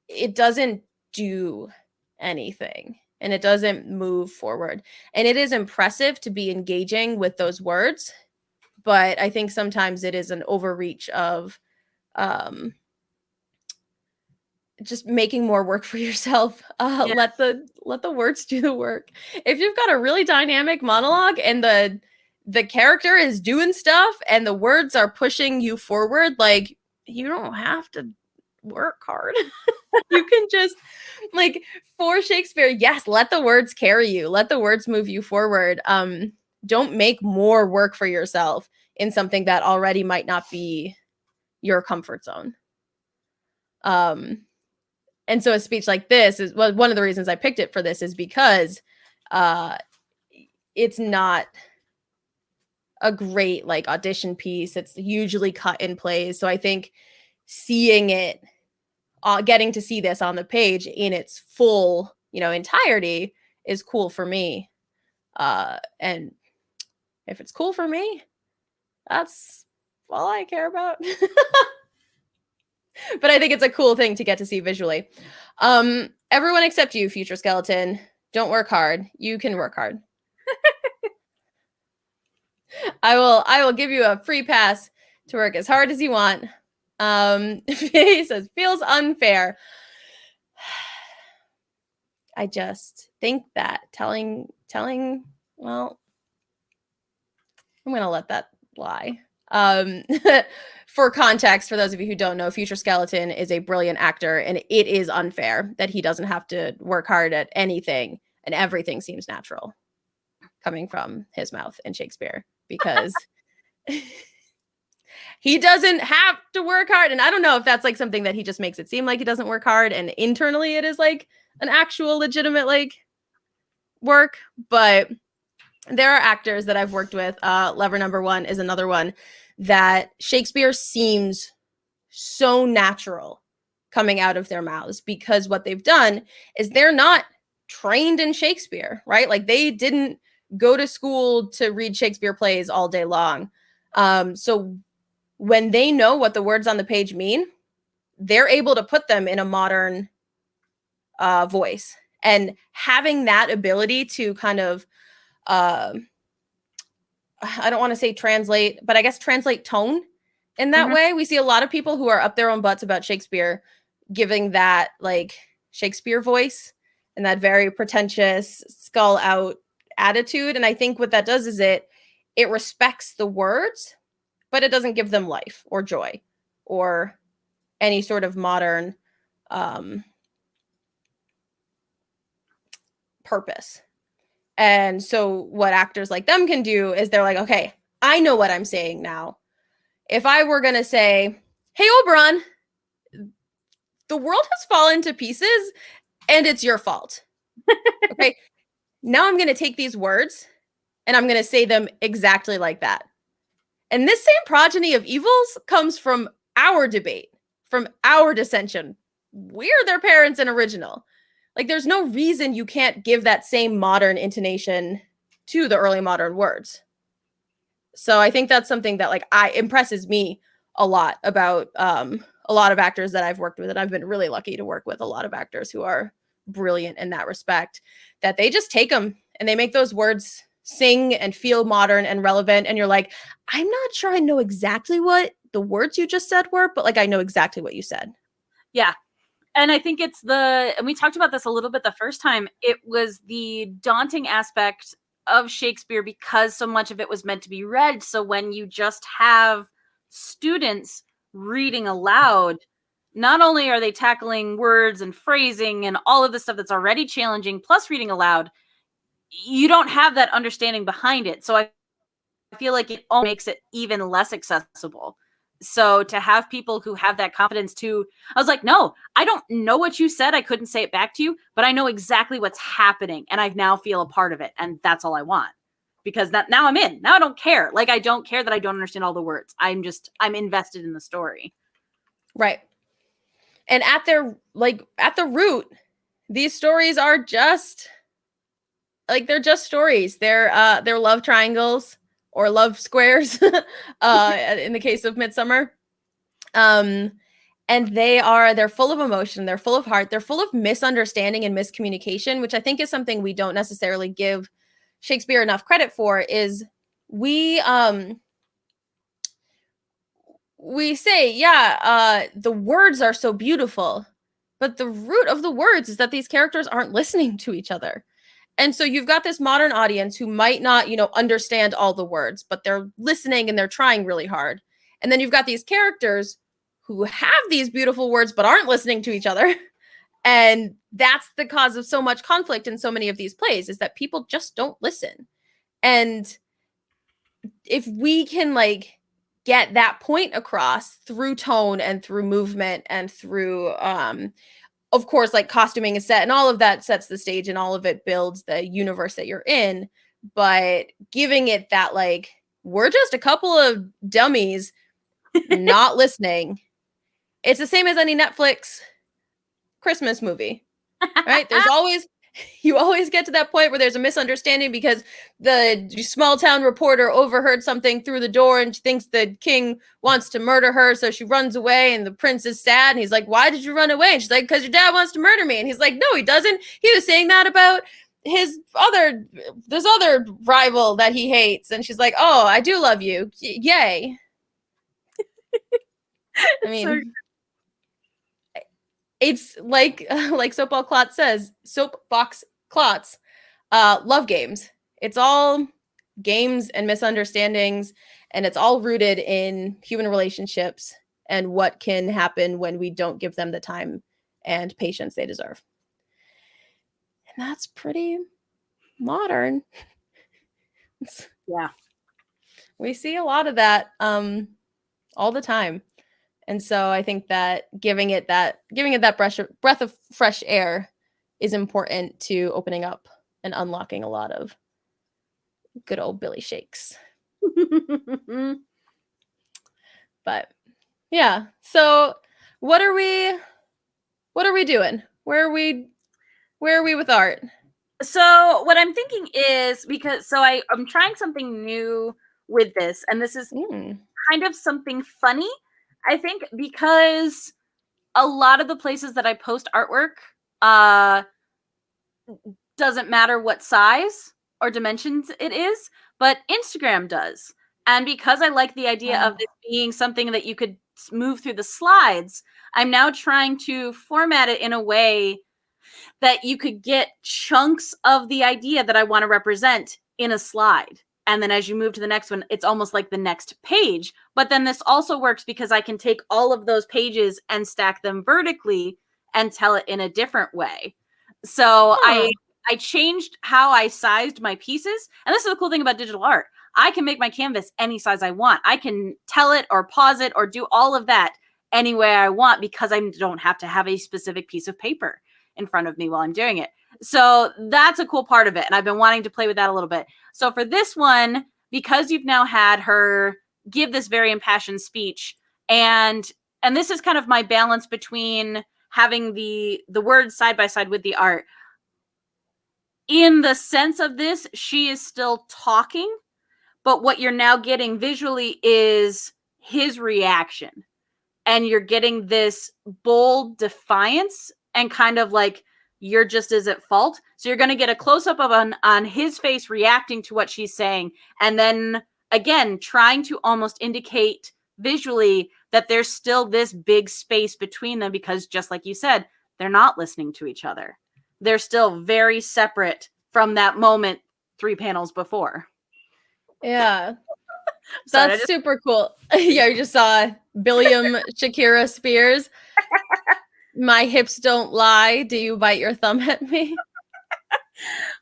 Speaker 1: it doesn't do anything and it doesn't move forward. And it is impressive to be engaging with those words, but I think sometimes it is an overreach of just making more work for yourself.
Speaker 2: Yeah.
Speaker 1: Let the words do the work. If you've got a really dynamic monologue and the character is doing stuff and the words are pushing you forward, like, you don't have to work hard. You can just, like, for Shakespeare, yes, let the words carry you, let the words move you forward. Don't make more work for yourself in something that already might not be your comfort zone. And so a speech like this is, well, one of the reasons I picked it for this is because it's not a great like audition piece. It's usually cut in plays. So I think seeing it, getting to see this on the page in its full, you know, entirety is cool for me. And if it's cool for me, that's all I care about. But I think it's a cool thing to get to see visually. Everyone except you, future skeleton, don't work hard. You can work hard. I will give you a free pass to work as hard as you want. He says feels unfair. I just think that telling well, I'm gonna let that lie. For context, for those of you who don't know, Future Skeleton is a brilliant actor, and it is unfair that he doesn't have to work hard at anything, and everything seems natural coming from his mouth in Shakespeare, because he doesn't have to work hard. And I don't know if that's like something that he just makes it seem like he doesn't work hard, and internally it is like an actual legitimate like work. But there are actors that I've worked with. Lever number one is another one that Shakespeare seems so natural coming out of their mouths, because what they've done is they're not trained in Shakespeare, right? Like they didn't go to school to read Shakespeare plays all day long. So when they know what the words on the page mean, they're able to put them in a modern voice. And having that ability to kind of I don't want to say translate, but I guess translate tone in that way. We see a lot of people who are up their own butts about Shakespeare giving that like Shakespeare voice and that very pretentious skull out attitude. And I think what that does is it respects the words, but it doesn't give them life or joy or any sort of modern purpose. And so what actors like them can do is they're like, okay, I know what I'm saying now. If I were going to say, hey, Oberon, the world has fallen to pieces and it's your fault. Okay. Now I'm going to take these words and I'm going to say them exactly like that. And this same progeny of evils comes from our debate, from our dissension. We're their parents and original. Like, there's no reason you can't give that same modern intonation to the early modern words. So I think that's something that like impresses me a lot about a lot of actors that I've worked with, and I've been really lucky to work with a lot of actors who are brilliant in that respect, that they just take them and they make those words sing and feel modern and relevant. And you're like, I'm not sure I know exactly what the words you just said were, but like I know exactly what you said.
Speaker 2: Yeah. And I think it's and we talked about this a little bit the first time, it was the daunting aspect of Shakespeare because so much of it was meant to be read. So when you just have students reading aloud, not only are they tackling words and phrasing and all of the stuff that's already challenging, plus reading aloud, you don't have that understanding behind it. So I feel like it all makes it even less accessible. So to have people who have that confidence to, I was like, no, I don't know what you said. I couldn't say it back to you, but I know exactly what's happening. And I now feel a part of it. And that's all I want, because now I'm in. Now I don't care. Like, I don't care that I don't understand all the words. I'm invested in the story.
Speaker 1: Right. And at the root, these stories are just like, they're just stories. They're love triangles or love squares in the case of Midsummer. And they're full of emotion, they're full of heart, they're full of misunderstanding and miscommunication, which I think is something we don't necessarily give Shakespeare enough credit for. Is we say, the words are so beautiful, but the root of the words is that these characters aren't listening to each other. And so you've got this modern audience who might not, understand all the words, but they're listening and they're trying really hard. And then you've got these characters who have these beautiful words but aren't listening to each other. And that's the cause of so much conflict in so many of these plays, is that people just don't listen. And if we can like get that point across through tone and through movement and through of course, like costuming and set and all of that sets the stage and all of it builds the universe that you're in. But giving it that, like, we're just a couple of dummies not listening. It's the same as any Netflix Christmas movie, right? There's always you always get to that point where there's a misunderstanding because the small town reporter overheard something through the door and she thinks the king wants to murder her, so she runs away and the prince is sad and he's like, why did you run away? And she's like, because your dad wants to murder me. And he's like, no, he doesn't. He was saying that about this other rival that he hates. And she's like, oh, I do love you. Yay. I mean, it's like Soapbox Clots, love games. It's all games and misunderstandings, and it's all rooted in human relationships and what can happen when we don't give them the time and patience they deserve. And that's pretty modern.
Speaker 2: Yeah.
Speaker 1: We see a lot of that all the time. And so I think that giving it that breath of fresh air is important to opening up and unlocking a lot of good old Billy Shakes. But yeah, so what are we doing? Where are we with art?
Speaker 2: So what I'm thinking is, because I'm trying something new with this, and this is kind of something funny, I think, because a lot of the places that I post artwork doesn't matter what size or dimensions it is, but Instagram does. And because I like the idea of this being something that you could move through the slides, I'm now trying to format it in a way that you could get chunks of the idea that I want to represent in a slide. And then as you move to the next one, it's almost like the next page. But then this also works because I can take all of those pages and stack them vertically and tell it in a different way. So I changed how I sized my pieces. And this is the cool thing about digital art. I can make my canvas any size I want. I can tell it or pause it or do all of that any way I want because I don't have to have a specific piece of paper in front of me while I'm doing it. So that's a cool part of it. And I've been wanting to play with that a little bit. So for this one, because you've now had her give this very impassioned speech, and this is kind of my balance between having the words side by side with the art. In the sense of this, she is still talking, but what you're now getting visually is his reaction. And you're getting this bold defiance and kind of like, you're just as at fault. So you're going to get a close-up of on his face reacting to what she's saying. And then again, trying to almost indicate visually that there's still this big space between them, because just like you said, they're not listening to each other. They're still very separate from that moment 3 panels before.
Speaker 1: Yeah. That's super cool. Yeah, you just saw Billiam Shakira Spears. My hips don't lie. Do you bite your thumb at me?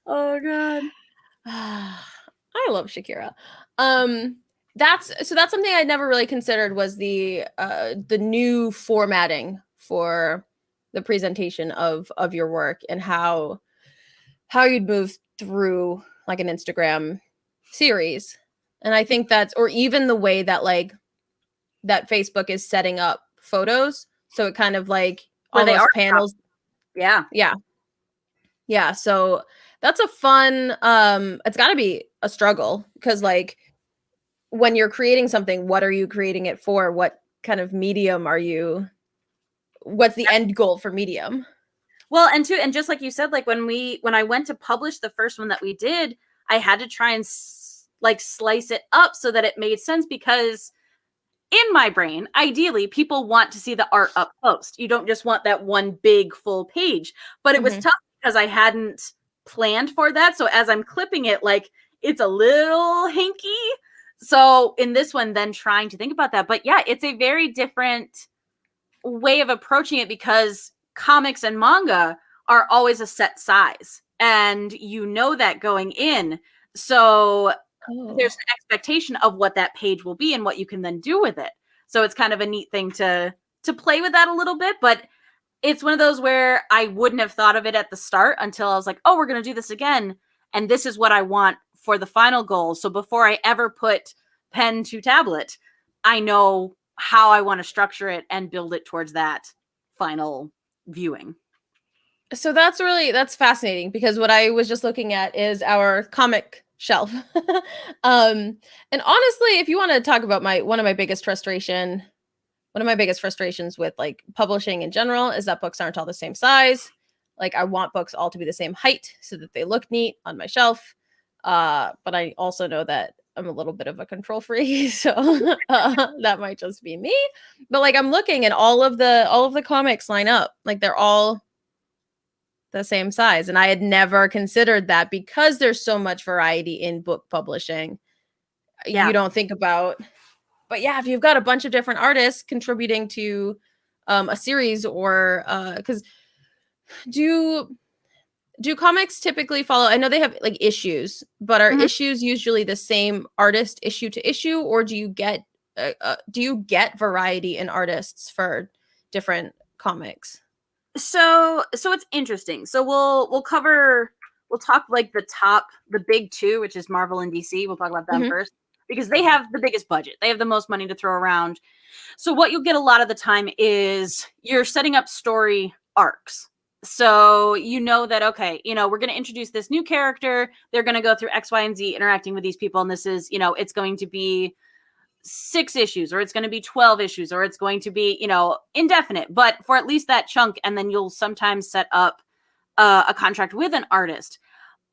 Speaker 2: Oh God.
Speaker 1: I love Shakira. That's something I never really considered, was the new formatting for the presentation of your work and how you'd move through like an Instagram series. And I think that's, or even the way that like that Facebook is setting up photos, so it kind of like
Speaker 2: where
Speaker 1: almost
Speaker 2: they are
Speaker 1: panels. Yeah, so that's a fun, it's got to be a struggle, because like when you're creating something, what are you creating it for? What kind of medium are you, what's the end goal for medium?
Speaker 2: Well, and just like you said, like when I went to publish the first one that we did, I had to try and like slice it up so that it made sense, because in my brain, ideally, people want to see the art up close. You don't just want that one big full page. But it was tough because I hadn't planned for that. So as I'm clipping it, like it's a little hinky. So in this one, then trying to think about that. But yeah, it's a very different way of approaching it, because comics and manga are always a set size, and you know that going in. So there's an expectation of what that page will be and what you can then do with it. So it's kind of a neat thing to play with that a little bit. But it's one of those where I wouldn't have thought of it at the start until I was like, oh, we're going to do this again. And this is what I want for the final goal. So before I ever put pen to tablet, I know how I want to structure it and build it towards that final viewing.
Speaker 1: So that's fascinating because what I was just looking at is our comic shelf. And honestly, if you want to talk about my one of my biggest frustrations with like publishing in general is that books aren't all the same size. Like I want books all to be the same height so that they look neat on my shelf. But I also know that I'm a little bit of a control freak, so that might just be me. But like I'm looking and all of the comics line up. Like they're all the same size. And I had never considered that because there's so much variety in book publishing.
Speaker 2: Yeah.
Speaker 1: You don't think about, but yeah, if you've got a bunch of different artists contributing to a series or because do do comics typically follow, I know they have like issues, but are
Speaker 2: Mhm.
Speaker 1: issues usually the same artist issue to issue, or do you get variety in artists for different comics?
Speaker 2: So it's interesting. So we'll talk like the big two, which is Marvel and DC. We'll talk about them
Speaker 1: Hmm.
Speaker 2: first because they have the biggest budget. They have the most money to throw around. So what you'll get a lot of the time is you're setting up story arcs. So you know that, okay, we're going to introduce this new character. They're going to go through X, Y, and Z interacting with these people, and this is, it's going to be 6 issues, or it's going to be 12 issues, or it's going to be, indefinite, but for at least that chunk. And then you'll sometimes set up a contract with an artist.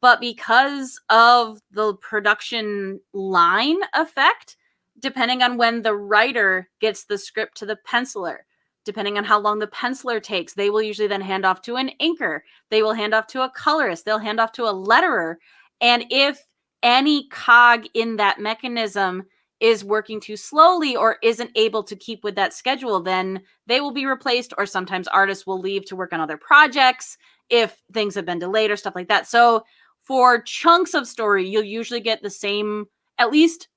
Speaker 2: But because of the production line effect, depending on when the writer gets the script to the penciler, depending on how long the penciler takes, they will usually then hand off to an inker. They will hand off to a colorist. They'll hand off to a letterer. And if any cog in that mechanism is working too slowly or isn't able to keep with that schedule, then they will be replaced, or sometimes artists will leave to work on other projects if things have been delayed or stuff like that. So for chunks of story, you'll usually get the same, at least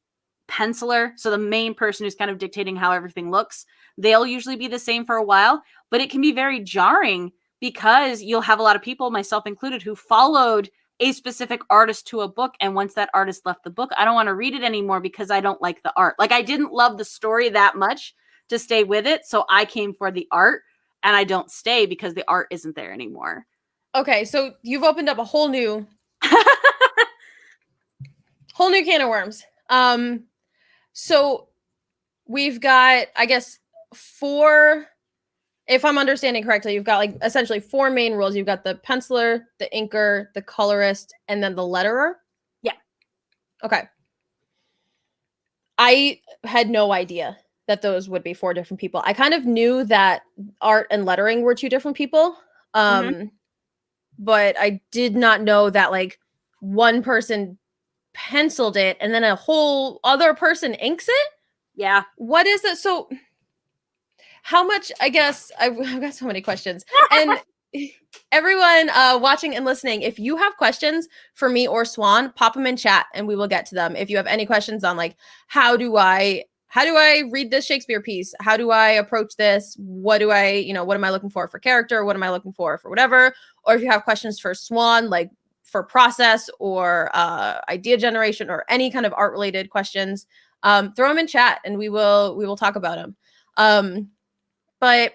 Speaker 2: penciler. So the main person who's kind of dictating how everything looks, they'll usually be the same for a while, but it can be very jarring because you'll have a lot of people, myself included, who followed a specific artist to a book. And once that artist left the book, I don't want to read it anymore because I don't like the art. Like I didn't love the story that much to stay with it. So I came for the art and I don't stay because the art isn't there anymore.
Speaker 1: Okay, so you've opened up a whole new can of worms. So we've got, I guess, four. If I'm understanding correctly, you've got like essentially four main roles. You've got the penciler, the inker, the colorist, and then the letterer.
Speaker 2: Yeah.
Speaker 1: Okay. I had no idea that those would be four different people. I kind of knew that art and lettering were two different people.
Speaker 2: Mm-hmm.
Speaker 1: But I did not know that like one person penciled it and then a whole other person inks it.
Speaker 2: Yeah.
Speaker 1: What is it? So how much, I guess I've got so many questions. And everyone watching and listening, if you have questions for me or Swan, pop them in chat and we will get to them. If you have any questions on like how do I read this Shakespeare piece? How do I approach this? What do I, what am I looking for character? What am I looking for whatever? Or if you have questions for Swan, like for process or idea generation or any kind of art related questions, throw them in chat and we will talk about them. But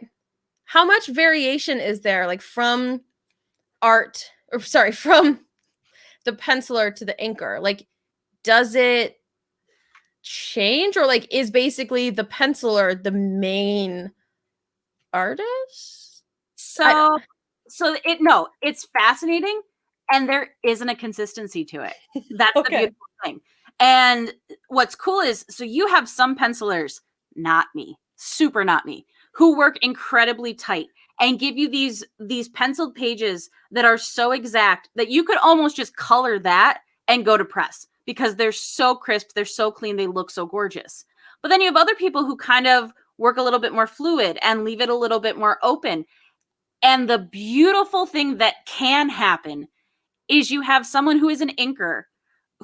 Speaker 1: how much variation is there like from from the penciler to the inker? Like does it change, or like is basically the penciler the main artist? I
Speaker 2: So no, it's fascinating and there isn't a consistency to it. That's the
Speaker 1: Okay.
Speaker 2: beautiful thing. And what's cool is so you have some pencilers, not me, super not me, who work incredibly tight and give you these penciled pages that are so exact that you could almost just color that and go to press because they're so crisp, they're so clean, they look so gorgeous. But then you have other people who kind of work a little bit more fluid and leave it a little bit more open. And the beautiful thing that can happen is you have someone who is an inker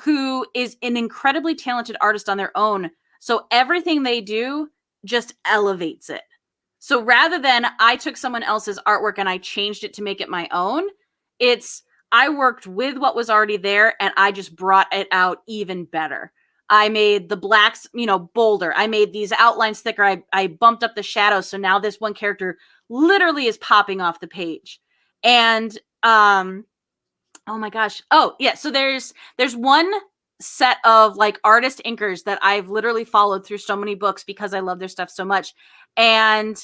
Speaker 2: who is an incredibly talented artist on their own. So everything they do just elevates it. So rather than I took someone else's artwork and I changed it to make it my own, it's I worked with what was already there and I just brought it out even better. I made the blacks, bolder. I made these outlines thicker. I bumped up the shadows. So now this one character literally is popping off the page. And oh my gosh. Oh, yeah. So there's one set of like artist inkers that I've literally followed through so many books because I love their stuff so much. And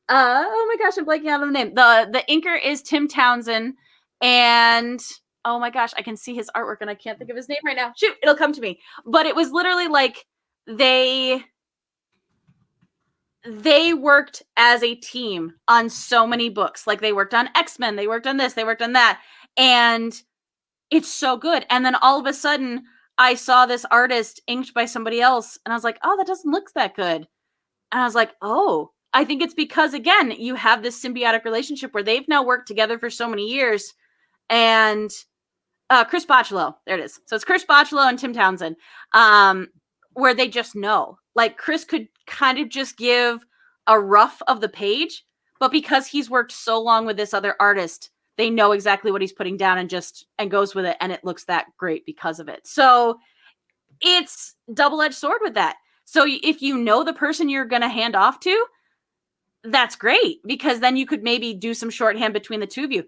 Speaker 2: oh my gosh, I'm blanking out on the name. The inker is Tim Townsend, and oh my gosh, I can see his artwork and I can't think of his name right now. Shoot, it'll come to me. But it was literally like they worked as a team on so many books. Like they worked on X-Men, they worked on this, they worked on that. And it's so good. And then all of a sudden, I saw this artist inked by somebody else, and I was like, oh, that doesn't look that good. And I was like, oh, I think it's because, again, you have this symbiotic relationship where they've now worked together for so many years. And Chris Bocciolo, there it is. So it's Chris Bocciolo and Tim Townsend, where they just know. Like Chris could kind of just give a rough of the page, but because he's worked so long with this other artist, they know exactly what he's putting down and goes with it, and it looks that great because of it. So it's double-edged sword with that. So if you know the person you're going to hand off to, that's great, because then you could maybe do some shorthand between the two of you.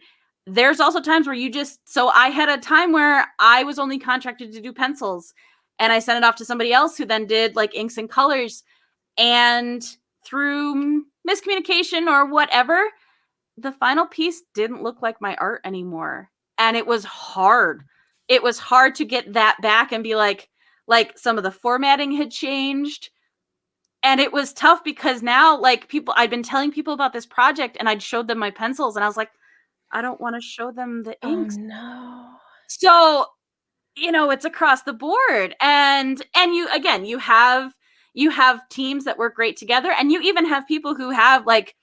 Speaker 2: There's also times where so I had a time where I was only contracted to do pencils, and I sent it off to somebody else who then did like inks and colors, and through miscommunication or whatever, the final piece didn't look like my art anymore. And it was hard. It was hard to get that back and be like some of the formatting had changed. And it was tough because now, like, I'd been telling people about this project, and I'd showed them my pencils, and I was like, I don't want to show them the
Speaker 1: Oh
Speaker 2: inks.
Speaker 1: no.
Speaker 2: So, it's across the board. And you have teams that work great together, and you even have people who have like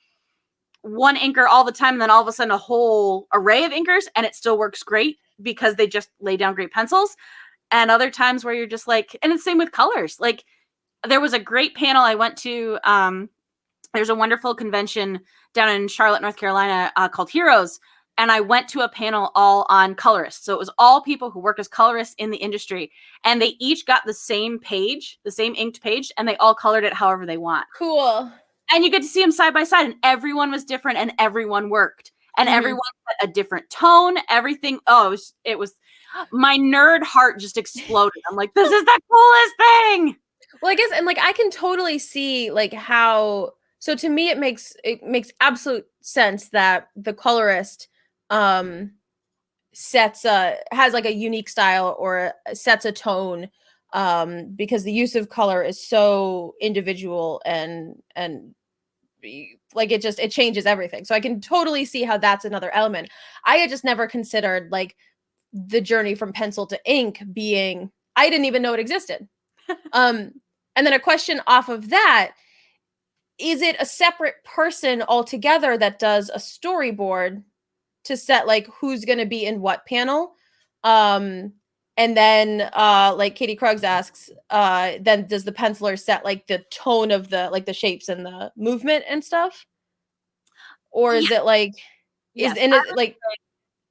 Speaker 2: one inker all the time, and then all of a sudden a whole array of inkers, and it still works great because they just lay down great pencils. And other times where you're just like, and it's same with colors. Like there was a great panel I went to. There's a wonderful convention down in Charlotte, North Carolina, called Heroes. And I went to a panel all on colorists. So it was all people who work as colorists in the industry. And they each got the same page, the same inked page, and they all colored it however they want.
Speaker 1: Cool.
Speaker 2: And you get to see them side by side, and everyone was different, and everyone worked, and everyone had a different tone, everything. Oh, it was my nerd heart just exploded. I'm like, this is the coolest thing.
Speaker 1: Well, I guess, and like I can totally see like how. So to me, it makes absolute sense that the colorist has like a unique style or sets a tone, because the use of color is so individual and like it changes everything. So I can totally see how that's another element. I had just never considered like the journey from pencil to ink being, I didn't even know it existed. And then a question off of that, is it a separate person altogether that does a storyboard to set like who's going to be in what panel? And then like Katie Krugs asks, then does the penciler set like the tone of the shapes and the movement and stuff? Or is it like
Speaker 2: Yes,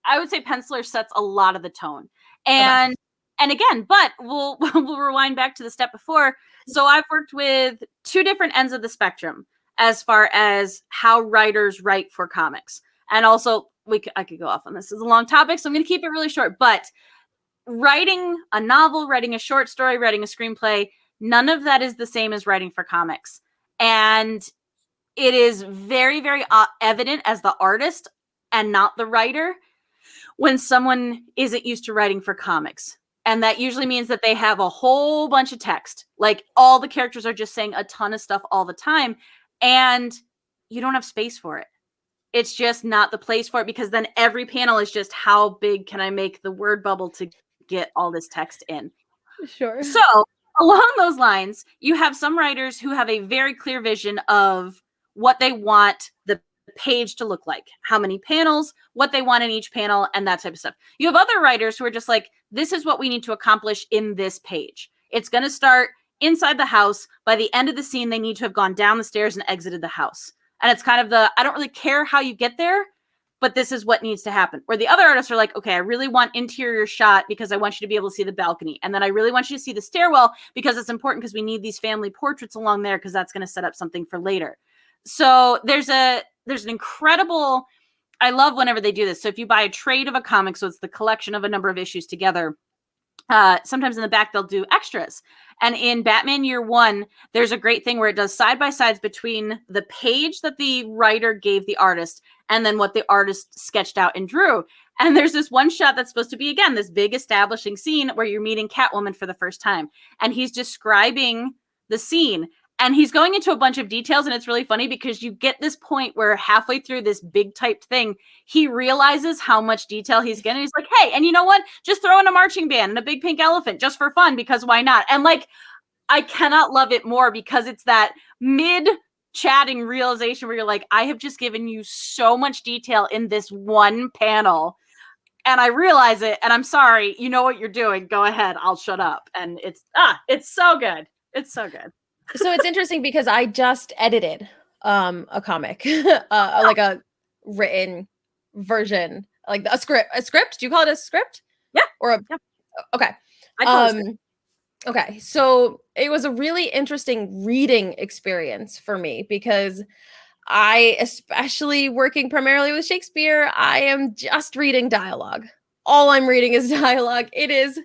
Speaker 2: I would say penciler sets a lot of the tone. And again, but we'll rewind back to the step before. So I've worked with two different ends of the spectrum as far as how writers write for comics. And also I could go off on this. It's a long topic, so I'm going to keep it really short. But writing a novel, writing a short story, writing a screenplay, none of that is the same as writing for comics. And it is very, very evident as the artist and not the writer when someone isn't used to writing for comics. And that usually means that they have a whole bunch of text. Like all the characters are just saying a ton of stuff all the time. And you don't have space for it. It's just not the place for it, because then every panel is just how big can I make the word bubble to get all this text in.
Speaker 1: Sure.
Speaker 2: So along those lines, you have some writers who have a very clear vision of what they want the page to look like, how many panels, what they want in each panel, and that type of stuff. You have other writers who are just like, this is what we need to accomplish in this page. It's going to start inside the house. By the end of the scene, they need to have gone down the stairs and exited the house. And it's kind of I don't really care how you get there, but this is what needs to happen. Where the other artists are like, okay, I really want interior shot because I want you to be able to see the balcony. And then I really want you to see the stairwell because it's important because we need these family portraits along there because that's going to set up something for later. So there's an incredible I love whenever they do this. So if you buy a trade of a comic, so it's the collection of a number of issues together, sometimes in the back they'll do extras. And in Batman Year One, there's a great thing where it does side by sides between the page that the writer gave the artist and then what the artist sketched out and drew. And there's this one shot that's supposed to be, again, this big establishing scene where you're meeting Catwoman for the first time. And he's describing the scene. And he's going into a bunch of details, and it's really funny because you get this point where halfway through this big typed thing, he realizes how much detail he's getting. He's like, hey, and you know what? Just throw in a marching band and a big pink elephant just for fun, because why not? And like, I cannot love it more because it's that mid-chatting realization where you're like, I have just given you so much detail in this one panel. And I realize it, and I'm sorry. You know what you're doing. Go ahead. I'll shut up. And it's so good. It's so good.
Speaker 1: So it's interesting because I just edited a comic, like a written version, like a script. A script? Do you call it a script?
Speaker 2: Yeah.
Speaker 1: Or a
Speaker 2: yeah.
Speaker 1: Okay.
Speaker 2: I call it a script.
Speaker 1: Okay. So it was a really interesting reading experience for me because I, especially working primarily with Shakespeare, I am just reading dialogue. All I'm reading is dialogue. It is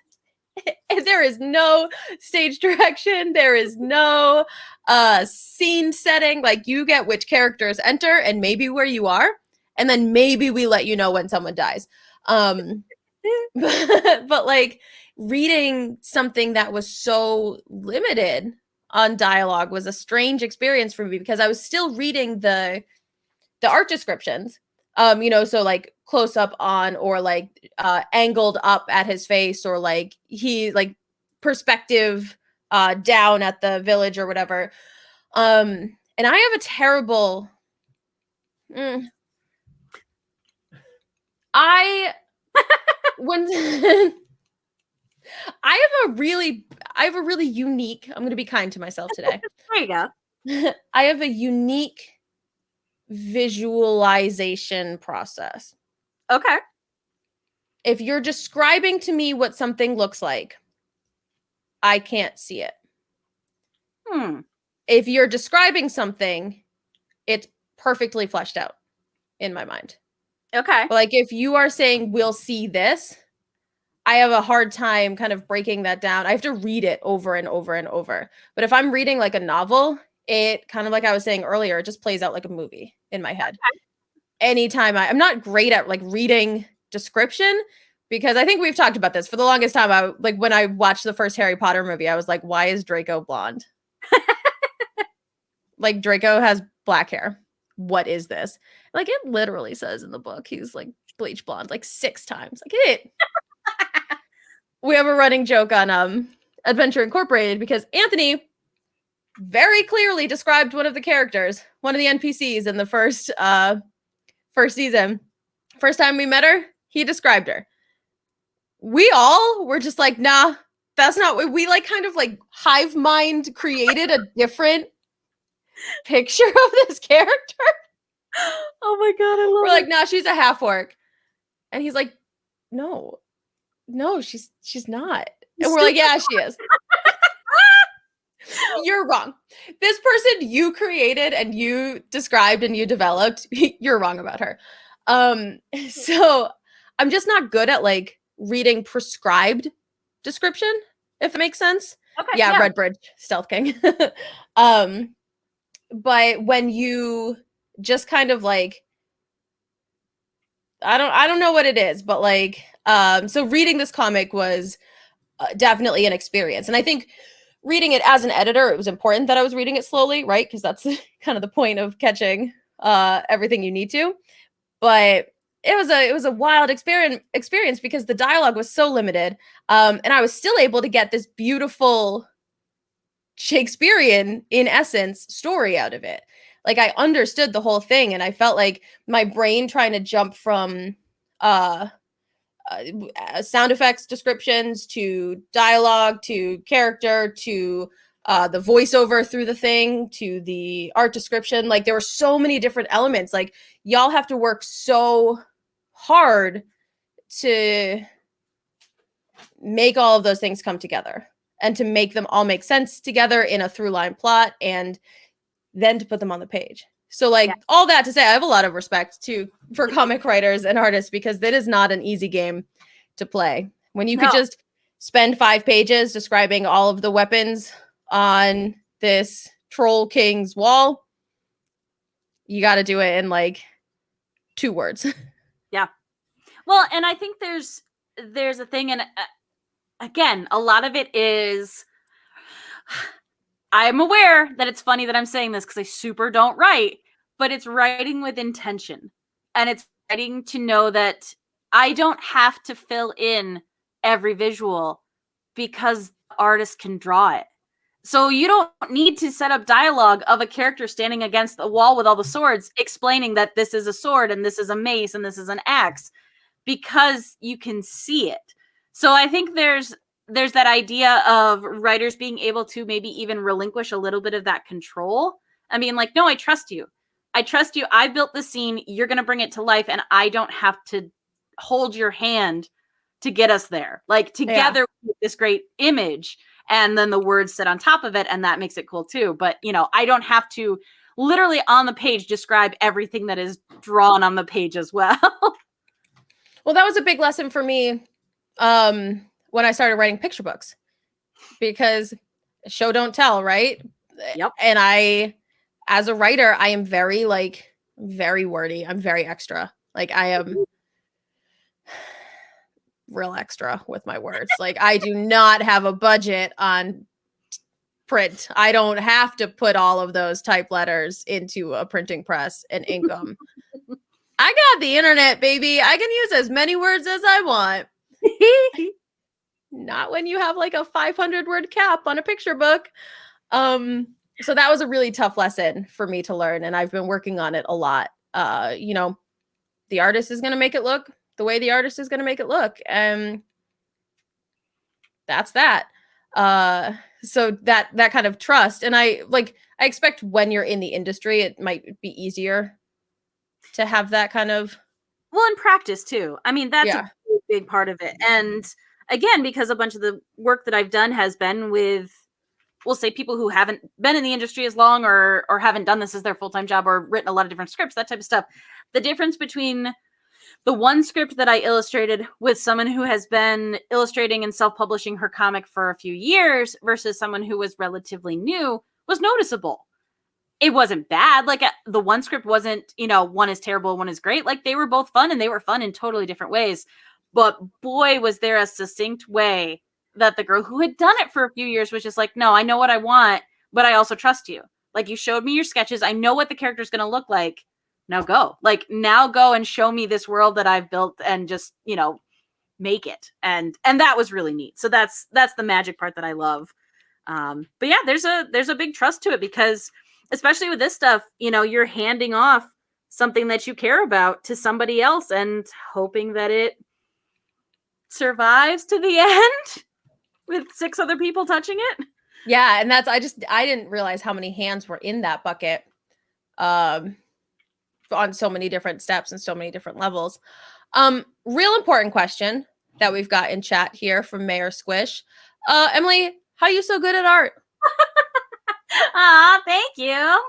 Speaker 1: there is no stage direction. There is no scene setting. Like, you get which characters enter and maybe where you are, and then maybe we let you know when someone dies. But like, reading something that was so limited on dialogue was a strange experience for me because I was still reading the art descriptions, so like close up on, or like angled up at his face, or like he like perspective down at the village or whatever. And I have a terrible I when I have a really unique, I'm going to be kind to myself today.
Speaker 2: There you go.
Speaker 1: I have a unique visualization process.
Speaker 2: Okay.
Speaker 1: If you're describing to me what something looks like, I can't see it. If you're describing something, it's perfectly fleshed out in my mind.
Speaker 2: Okay.
Speaker 1: But like, if you are saying we'll see this, I have a hard time kind of breaking that down. I have to read it over and over and over. But if I'm reading like a novel, it kind of, like I was saying earlier, it just plays out like a movie in my head. Okay. Anytime I'm not great at like reading description, because I think we've talked about this for the longest time. I like, when I watched the first Harry Potter movie, I was like, why is Draco blonde? Like, Draco has black hair. What is this? Like, it literally says in the book he's like bleach blonde like 6 times. Like, it. We have a running joke on Adventure Incorporated because Anthony very clearly described one of the characters, one of the NPCs in the first season. First time we met her, he described her. We all were just like, nah, that's not what we like. Kind of like hive mind created a different picture of this character.
Speaker 2: Oh my god, I love
Speaker 1: We're like, nah, she's a half orc, and he's like, no, she's not. And we're like, yeah, she is. You're wrong. This person you created and you described and you developed, you're wrong about her. So I'm just not good at like reading prescribed description, if it makes sense.
Speaker 2: Okay,
Speaker 1: yeah. Red Bridge, Stealth King. But when you just kind of like, I don't know what it is, but like, so reading this comic was definitely an experience. And I think reading it as an editor, it was important that I was reading it slowly, right? Because that's kind of the point of catching everything you need to. But it was a wild experience because the dialogue was so limited, and I was still able to get this beautiful Shakespearean, in essence, story out of it. Like, I understood the whole thing, and I felt like my brain trying to jump from sound effects descriptions to dialogue to character to the voiceover through the thing to the art description. Like, there were so many different elements. Like, y'all have to work so hard to make all of those things come together and to make them all make sense together in a through line plot. And then to put them on the page. So like
Speaker 2: Yeah.
Speaker 1: all that to say, I have a lot of respect for comic writers and artists, because that is not an easy game to play. When you could
Speaker 2: No.
Speaker 1: just spend 5 pages describing all of the weapons on this troll king's wall, you got to do it in like 2 words.
Speaker 2: Yeah. Well, and I think there's a thing, and again, a lot of it is, I'm aware that it's funny that I'm saying this because I super don't write, but it's writing with intention. And it's writing to know that I don't have to fill in every visual because the artist can draw it. So you don't need to set up dialogue of a character standing against the wall with all the swords, explaining that this is a sword and this is a mace and this is an axe, because you can see it. So I think there's that idea of writers being able to maybe even relinquish a little bit of that control. I mean, like, no, I trust you. I trust you. I built the scene. You're going to bring it to life, and I don't have to hold your hand to get us there. Like, together with this great image, and then the words sit on top of it, and that makes it cool too. But, you know, I don't have to literally on the page describe everything that is drawn on the page as well.
Speaker 1: Well, that was a big lesson for me when I started writing picture books, because show don't tell, right?
Speaker 2: Yep.
Speaker 1: And I, as a writer, I am very very wordy. I'm very extra. Like I am real extra with my words. Like I do not have a budget on print. I don't have to put all of those type letters into a printing press and ink them. I got the internet, baby. I can use as many words as I want. Not when you have like a 500 word cap on a picture book. So that was a really tough lesson for me to learn, and I've been working on it a lot. You know, the artist is going to make it look the way the artist is going to make it look, and that's that. So that kind of trust, and I expect when you're in the industry, it might be easier to have that kind of,
Speaker 2: well, in practice too. I mean, that's
Speaker 1: yeah.
Speaker 2: a big part of it. And again, because a bunch of the work that I've done has been with, we'll say, people who haven't been in the industry as long, or haven't done this as their full-time job, or written a lot of different scripts, that type of stuff. The difference between the one script that I illustrated with someone who has been illustrating and self-publishing her comic for a few years versus someone who was relatively new was noticeable. It wasn't bad. Like the one script wasn't, you know, one is terrible, one is great. Like they were both fun, and they were fun in totally different ways. But boy, was there a succinct way that the girl who had done it for a few years was just like, no, I know what I want, but I also trust you. Like you showed me your sketches. I know what the character's going to look like. Now go. Like now go and show me this world that I've built, and just, you know, make it. And that was really neat. So that's the magic part that I love. But yeah, there's a big trust to it, because especially with this stuff, you know, you're handing off something that you care about to somebody else and hoping that it survives to the end with 6 other people touching it.
Speaker 1: Yeah, and that's I didn't realize how many hands were in that bucket. On so many different steps and so many different levels. Real important question that we've got in chat here from Mayor Squish. Emily, how are you so good at art?
Speaker 2: Thank you.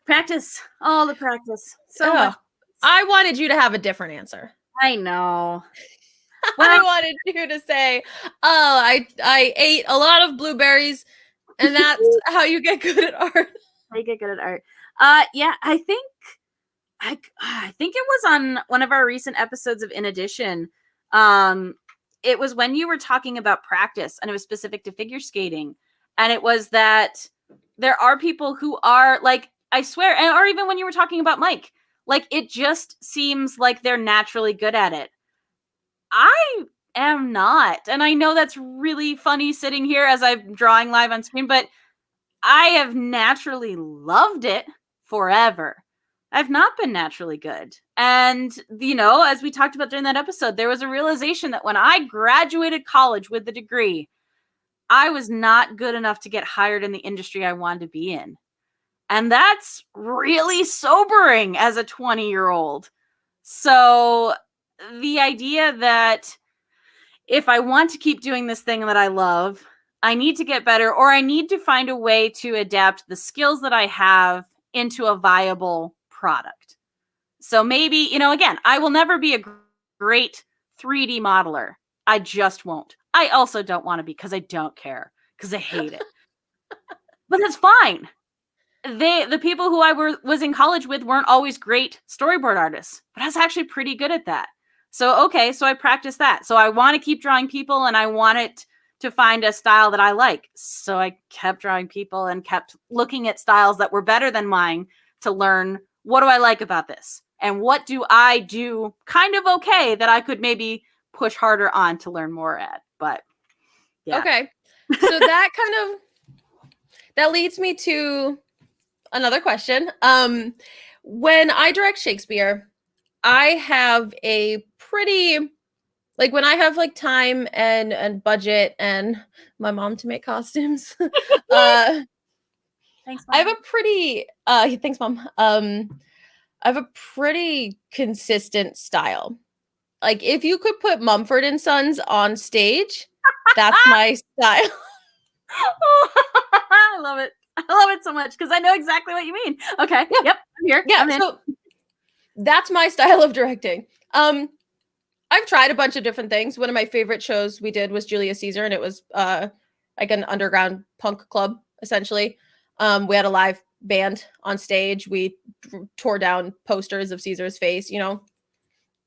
Speaker 2: Practice. All the practice. So much.
Speaker 1: I wanted you to have a different answer.
Speaker 2: I know.
Speaker 1: Well, I wanted you to say, oh, I ate a lot of blueberries, and that's how you get good at art.
Speaker 2: I get good at art. Yeah, I think it was on one of our recent episodes of In Addition. It was when you were talking about practice, and it was specific to figure skating. And it was that there are people who are like, I swear, and or even when you were talking about Mike, like it just seems like they're naturally good at it. I am not. And I know that's really funny sitting here as I'm drawing live on screen, but I have naturally loved it forever. I've not been naturally good. And, you know, as we talked about during that episode, there was a realization that when I graduated college with the degree, I was not good enough to get hired in the industry I wanted to be in. And that's really sobering as a 20-year-old. So the idea that if I want to keep doing this thing that I love, I need to get better, or I need to find a way to adapt the skills that I have into a viable product. So maybe, you know, again, I will never be a great 3D modeler. I just won't. I also don't want to be because I don't care, because I hate it. But that's fine. The people who I was in college with weren't always great storyboard artists, but I was actually pretty good at that. So okay, so I practiced that. So I want to keep drawing people, and I want it to find a style that I like. So I kept drawing people and kept looking at styles that were better than mine to learn, what do I like about this? And what do I do kind of okay that I could maybe push harder on to learn more at? But yeah.
Speaker 1: Okay. So that leads me to another question. When I direct Shakespeare, I have a pretty, like, when I have like time and budget and my mom to make costumes,
Speaker 2: Thanks,
Speaker 1: I have
Speaker 2: Mom.
Speaker 1: a pretty thanks, Mom. I have a pretty consistent style. Like, if you could put Mumford and Sons on stage, that's my style.
Speaker 2: I love it. I love it so much because I know exactly what you mean. Okay.
Speaker 1: Yeah.
Speaker 2: Yep. I'm here.
Speaker 1: Yeah,
Speaker 2: I'm in.
Speaker 1: so that's my style of directing. I've tried a bunch of different things. One of my favorite shows we did was Julius Caesar, and it was like an underground punk club, essentially. We had a live band on stage. We tore down posters of Caesar's face. You know,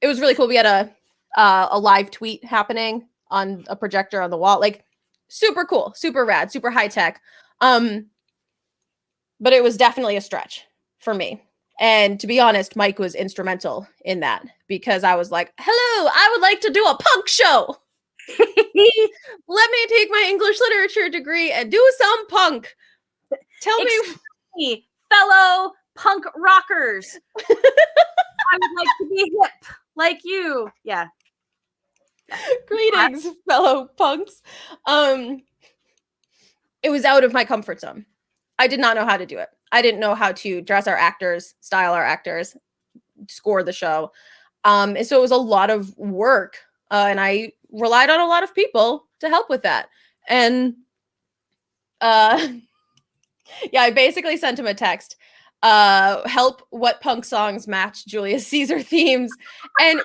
Speaker 1: it was really cool. We had a live tweet happening on a projector on the wall. Like, super cool, super rad, super high tech. But it was definitely a stretch for me. And to be honest, Mike was instrumental in that, because I was like, hello, I would like to do a punk show. Let me take my English literature degree and do some punk. Tell
Speaker 2: me, fellow punk rockers. I would like to be hip like you. Yeah.
Speaker 1: Greetings, fellow punks. It was out of my comfort zone. I did not know how to do it. I didn't know how to dress our actors, style our actors, score the show. And so it was a lot of work. And I relied on a lot of people to help with that. And yeah, I basically sent him a text. Help, what punk songs match Julius Caesar themes? And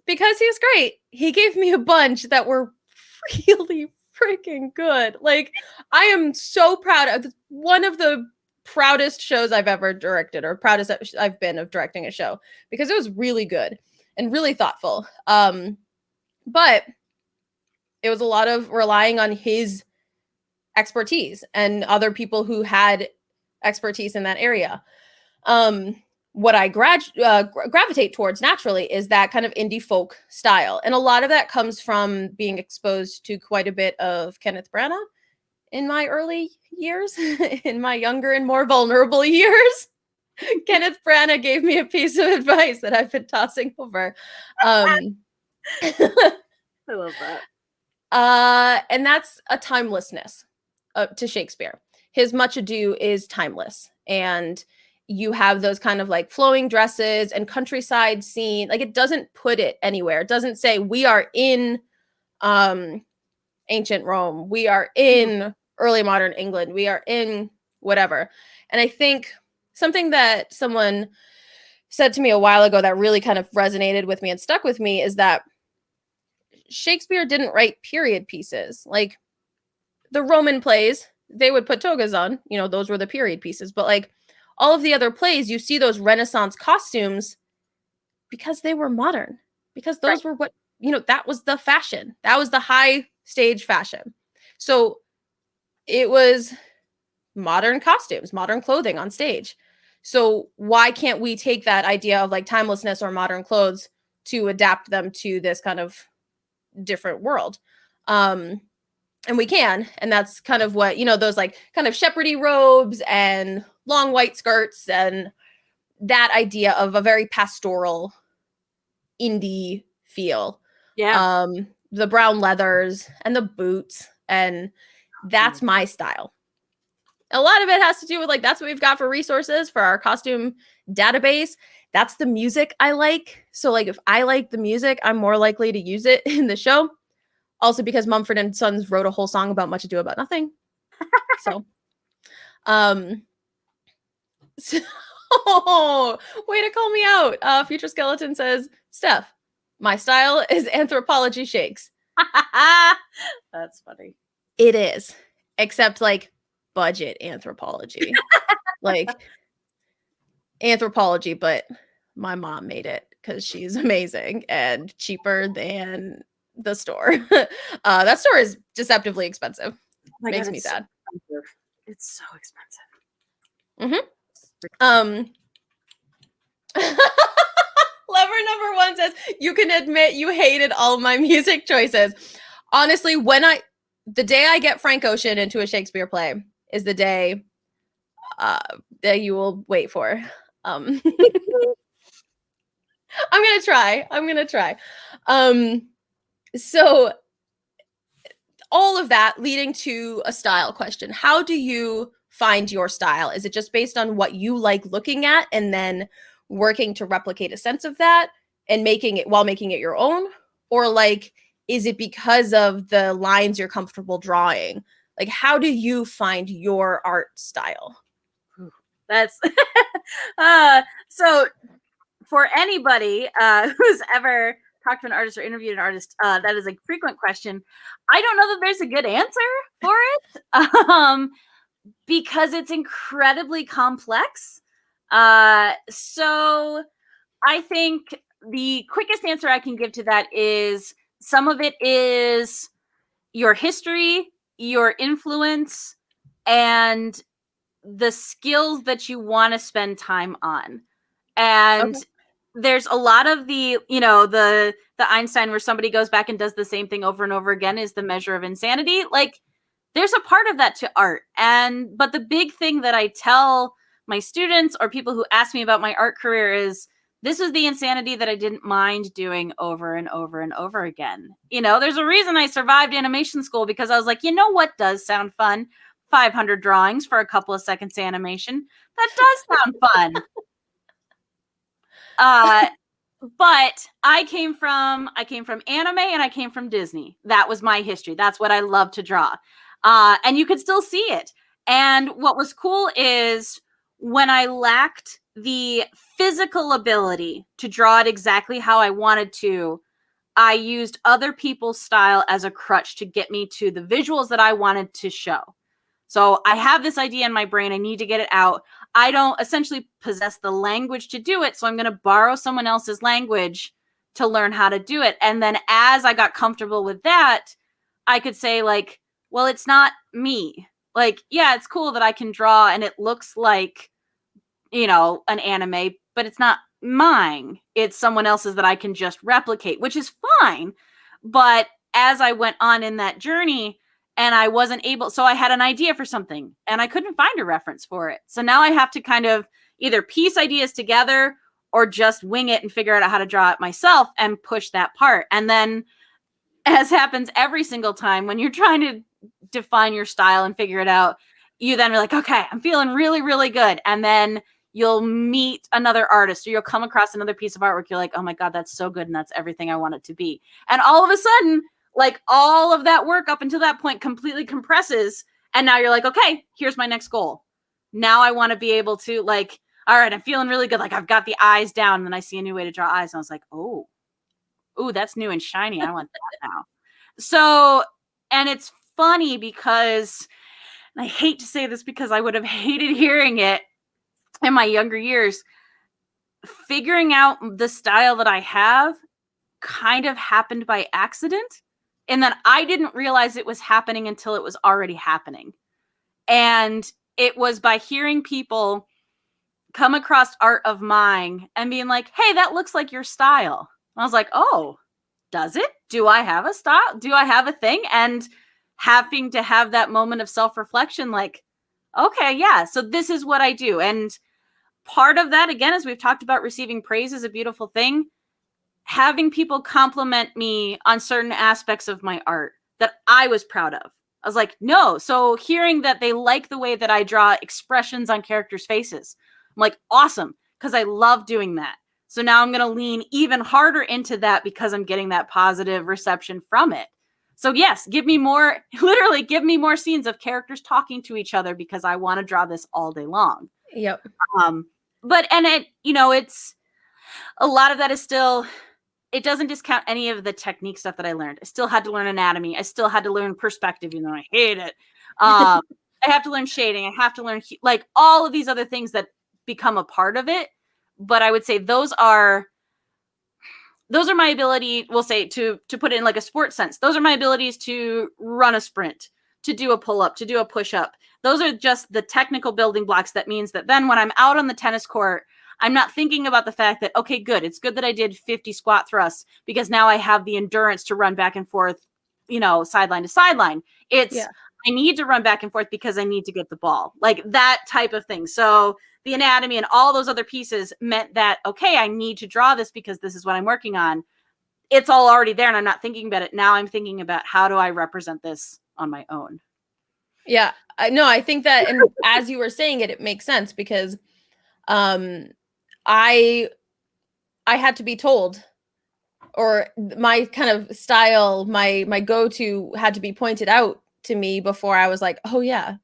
Speaker 1: because he's great, he gave me a bunch that were really freaking good. Like, I am so proud of one of the proudest shows I've ever directed, or proudest I've been of directing a show, because it was really good and really thoughtful. But it was a lot of relying on his expertise and other people who had expertise in that area. What I gravitate towards naturally is that kind of indie folk style. And a lot of that comes from being exposed to quite a bit of Kenneth Branagh in my early years, in my younger and more vulnerable years. Kenneth Branagh gave me a piece of advice that I've been tossing over.
Speaker 2: I love that.
Speaker 1: And that's a timelessness to Shakespeare. His Much Ado is timeless. And you have those kind of like flowing dresses and countryside scene. Like, it doesn't put it anywhere. It doesn't say we are in ancient Rome. We are in early modern England. We are in whatever. And I think something that someone said to me a while ago that really kind of resonated with me and stuck with me is that Shakespeare didn't write period pieces. Like, the Roman plays, they would put togas on, you know, those were the period pieces. But like, all of the other plays, you see those Renaissance costumes because they were modern, because those were what, you know, that was the fashion. That was the high stage fashion. So it was modern costumes, modern clothing on stage. So why can't we take that idea of like timelessness or modern clothes to adapt them to this kind of different world? And we can. And that's kind of what, you know, those like kind of shepherdy robes and long white skirts, and that idea of a very pastoral indie feel.
Speaker 2: Yeah.
Speaker 1: The brown leathers and the boots, and that's my style. A lot of it has to do with like, that's what we've got for resources for our costume database. That's the music I like. So like, if I like the music, I'm more likely to use it in the show. Also because Mumford and Sons wrote a whole song about Much Ado About Nothing. So, so way to call me out. Future Skeleton says, Steph, my style is anthropology shakes.
Speaker 2: That's funny.
Speaker 1: It is, except like budget anthropology. Like anthropology, but my mom made it because she's amazing and cheaper than the store. That store is deceptively expensive.
Speaker 2: Oh my
Speaker 1: Makes
Speaker 2: God,
Speaker 1: me
Speaker 2: it's
Speaker 1: sad.
Speaker 2: So expensive. It's so expensive.
Speaker 1: Lover number 1 says, you can admit you hated all my music choices. Honestly, the day I get Frank Ocean into a Shakespeare play is the day that you will wait for. I'm gonna try. So all of that leading to a style question. How do you find your style? Is it just based on what you like looking at and then working to replicate a sense of that and making it your own? Or like, is it because of the lines you're comfortable drawing? Like, how do you find your art style?
Speaker 2: That's so for anybody who's ever talked to an artist or interviewed an artist, that is a frequent question. I don't know that there's a good answer for it because it's incredibly complex. So I think the quickest answer I can give to that is some of it is your history, your influence, and the skills that you want to spend time on. And
Speaker 1: Okay.
Speaker 2: there's a lot of the Einstein where somebody goes back and does the same thing over and over again is the measure of insanity. Like there's a part of that to art. But the big thing that I tell my students or people who ask me about my art career is this was the insanity that I didn't mind doing over and over and over again. There's a reason I survived animation school because I was like, what does sound fun? 500 drawings for a couple of seconds animation. That does sound fun. But I came from anime and I came from Disney. That was my history. That's what I love to draw. And you could still see it. And what was cool is when I lacked the physical ability to draw it exactly how I wanted to, I used other people's style as a crutch to get me to the visuals that I wanted to show. So I have this idea in my brain. I need to get it out. I don't essentially possess the language to do it. So I'm going to borrow someone else's language to learn how to do it. And then as I got comfortable with that, I could say like, well, it's not me. Like, yeah, it's cool that I can draw and it looks like, an anime, but it's not mine. It's someone else's that I can just replicate, which is fine. But as I went on in that journey, and I wasn't able, so I had an idea for something and I couldn't find a reference for it. So now I have to kind of either piece ideas together or just wing it and figure out how to draw it myself and push that part. And then, as happens every single time when you're trying to define your style and figure it out, you then are like, okay, I'm feeling really, really good. And then you'll meet another artist or you'll come across another piece of artwork. You're like, oh my God, that's so good. And that's everything I want it to be. And all of a sudden, like all of that work up until that point completely compresses. And now you're like, okay, here's my next goal. Now I want to be able to like, all right, I'm feeling really good. Like I've got the eyes down and then I see a new way to draw eyes. And I was like, oh, that's new and shiny. I want that now. So, and it's funny because, and I hate to say this because I would have hated hearing it in my younger years, figuring out the style that I have kind of happened by accident. And that I didn't realize it was happening until it was already happening. And it was by hearing people come across art of mine and being like, hey, that looks like your style. And I was like, oh, does it? Do I have a style? Do I have a thing? And having to have that moment of self-reflection, like, okay, yeah, so this is what I do. And part of that, again, as we've talked about, receiving praise is a beautiful thing. Having people compliment me on certain aspects of my art that I was proud of. I was like, no. So hearing that they like the way that I draw expressions on characters' faces, I'm like, awesome, because I love doing that. So now I'm going to lean even harder into that because I'm getting that positive reception from it. So yes, give me more, literally give me more scenes of characters talking to each other, because I want to draw this all day long.
Speaker 1: Yep.
Speaker 2: But, and it, you know, it's a lot of that is still, it doesn't discount any of the technique stuff that I learned. I still had to learn anatomy. I still had to learn perspective, even though I hate it. I have to learn shading. I have to learn like all of these other things that become a part of it. But I would say those are my ability, we'll say, to put it in like a sports sense. Those are my abilities to run a sprint, to do a pull-up, to do a push-up. Those are just the technical building blocks. That means that then when I'm out on the tennis court, I'm not thinking about the fact that, okay, good, it's good that I did 50 squat thrusts, because now I have the endurance to run back and forth, you know, sideline to sideline. It's, I need to run back and forth because I need to get the ball, like that type of thing. So the anatomy and all those other pieces meant that, okay, I need to draw this because this is what I'm working on. It's all already there and I'm not thinking about it. Now I'm thinking about, how do I represent this on my own?
Speaker 1: Yeah, I think that, and as you were saying it, it makes sense, because I had to be told, or my kind of style, my go-to had to be pointed out to me before I was like, oh yeah,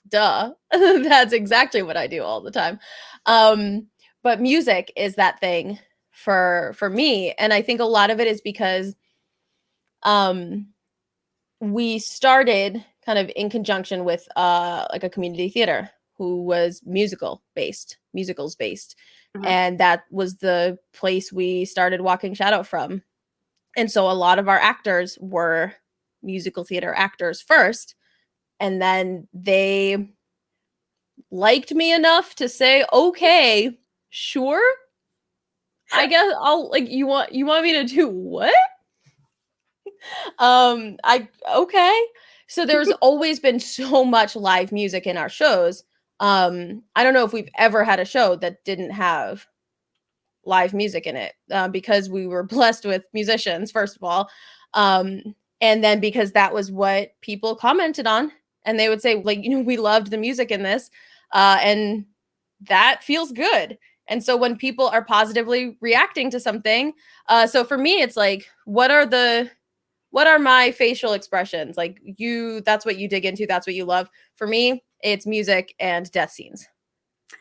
Speaker 1: duh. That's exactly what I do all the time. But music is that thing for me, and I think a lot of it is because we started kind of in conjunction with like a community theater who was musicals based, and that was the place we started Walking Shadow from. And so a lot of our actors were musical theater actors first, and then they liked me enough to say, okay, sure, I guess I'll, like, you want me to do what? I okay. So there's always been so much live music in our shows. I don't know if we've ever had a show that didn't have live music in it, because we were blessed with musicians, first of all. And then because that was what people commented on, and they would say, like, you know, we loved the music in this, and that feels good. And so when people are positively reacting to something, so for me, it's like, what are my facial expressions? Like, that's what you dig into, that's what you love. For me, it's music and death scenes.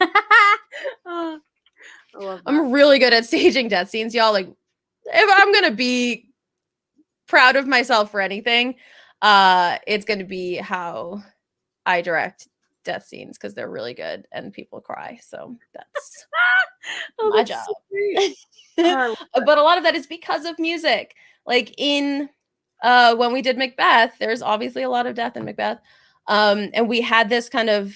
Speaker 2: Oh, I love that.
Speaker 1: I'm really good at staging death scenes, y'all. Like, if I'm gonna be proud of myself for anything, it's gonna be how I direct death scenes, because they're really good and people cry. So that's my job.
Speaker 2: So
Speaker 1: But a lot of that is because of music. Like in when we did Macbeth, there's obviously a lot of death in Macbeth. And we had this kind of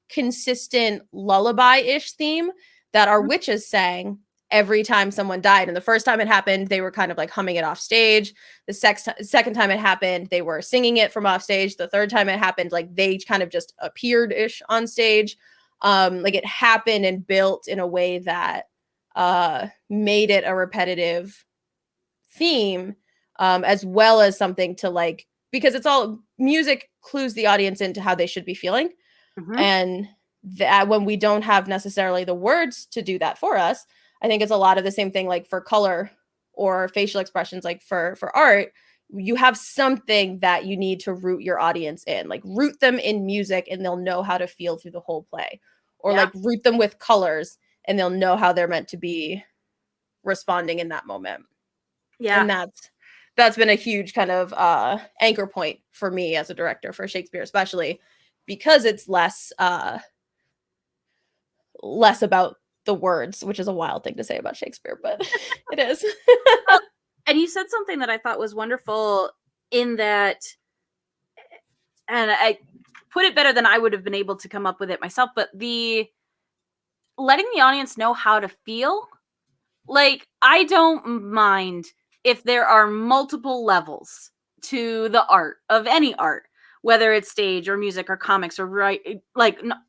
Speaker 1: consistent lullaby-ish theme that our witches sang every time someone died. And the first time it happened, they were kind of like humming it off stage. The second time it happened, they were singing it from off stage. The third time it happened, like they kind of just appeared-ish on stage. Like it happened and built in a way that made it a repetitive theme, as well as something to, like, because it's all music clues the audience into how they should be feeling. And that when we don't have necessarily the words to do that for us, I think it's a lot of the same thing, like for color or facial expressions, like for art, you have something that you need to root your audience in, like root them in music and they'll know how to feel through the whole play, or like root them with colors and they'll know how they're meant to be responding in that moment. And that's been a huge kind of anchor point for me as a director for Shakespeare, especially because it's less about the words, which is a wild thing to say about Shakespeare, but it is.
Speaker 2: And you said something that I thought was wonderful, in that, and I put it better than I would have been able to come up with it myself, but the letting the audience know how to feel. Like, I don't mind if there are multiple levels to the art of any art, whether it's stage or music or comics or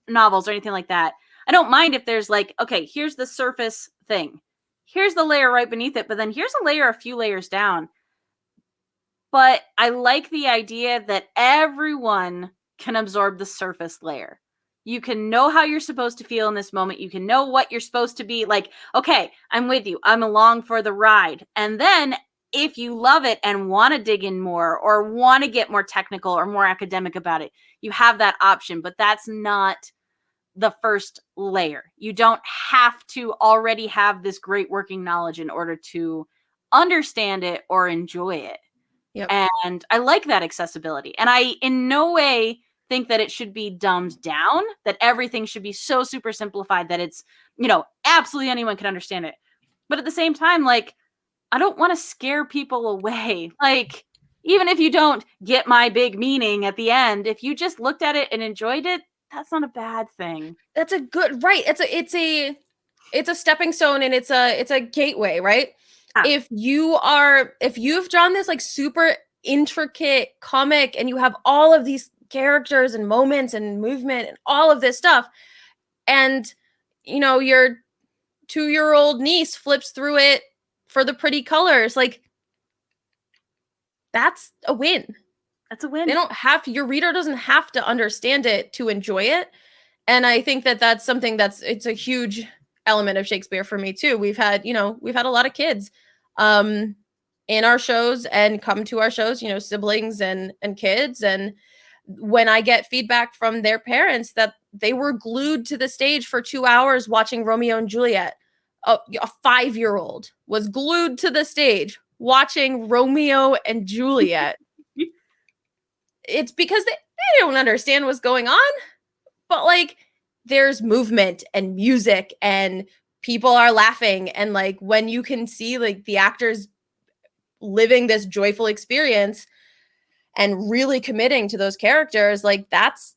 Speaker 2: novels or anything like that. I don't mind if there's like, okay, here's the surface thing. Here's the layer right beneath it, but then here's a layer a few layers down. But I like the idea that everyone can absorb the surface layer. You can know how you're supposed to feel in this moment. You can know what you're supposed to be like. Okay, I'm with you. I'm along for the ride. And then if you love it and want to dig in more or want to get more technical or more academic about it, you have that option, but that's not the first layer. You don't have to already have this great working knowledge in order to understand it or enjoy it.
Speaker 1: Yep.
Speaker 2: And I like that accessibility. And I in no way think that it should be dumbed down, that everything should be so super simplified that it's, absolutely anyone can understand it. But at the same time, like, I don't want to scare people away. Like, even if you don't get my big meaning at the end, if you just looked at it and enjoyed it, that's not a bad thing.
Speaker 1: That's a good, right. It's a stepping stone, and it's a gateway, right?
Speaker 2: Ah.
Speaker 1: If you've drawn this like super intricate comic and you have all of these characters and moments and movement and all of this stuff, and your 2-year-old niece flips through it for the pretty colors, like, that's a win.
Speaker 2: That's a win.
Speaker 1: They don't have to, your reader doesn't have to understand it to enjoy it. And I think that that's something it's a huge element of Shakespeare for me too. We've had a lot of kids in our shows and come to our shows, siblings and kids. And when I get feedback from their parents that they were glued to the stage for 2 hours watching Romeo and Juliet, a 5-year-old was glued to the stage watching Romeo and Juliet. It's because they don't understand what's going on, but like, there's movement and music and people are laughing, and like, when you can see like the actors living this joyful experience and really committing to those characters, like, that's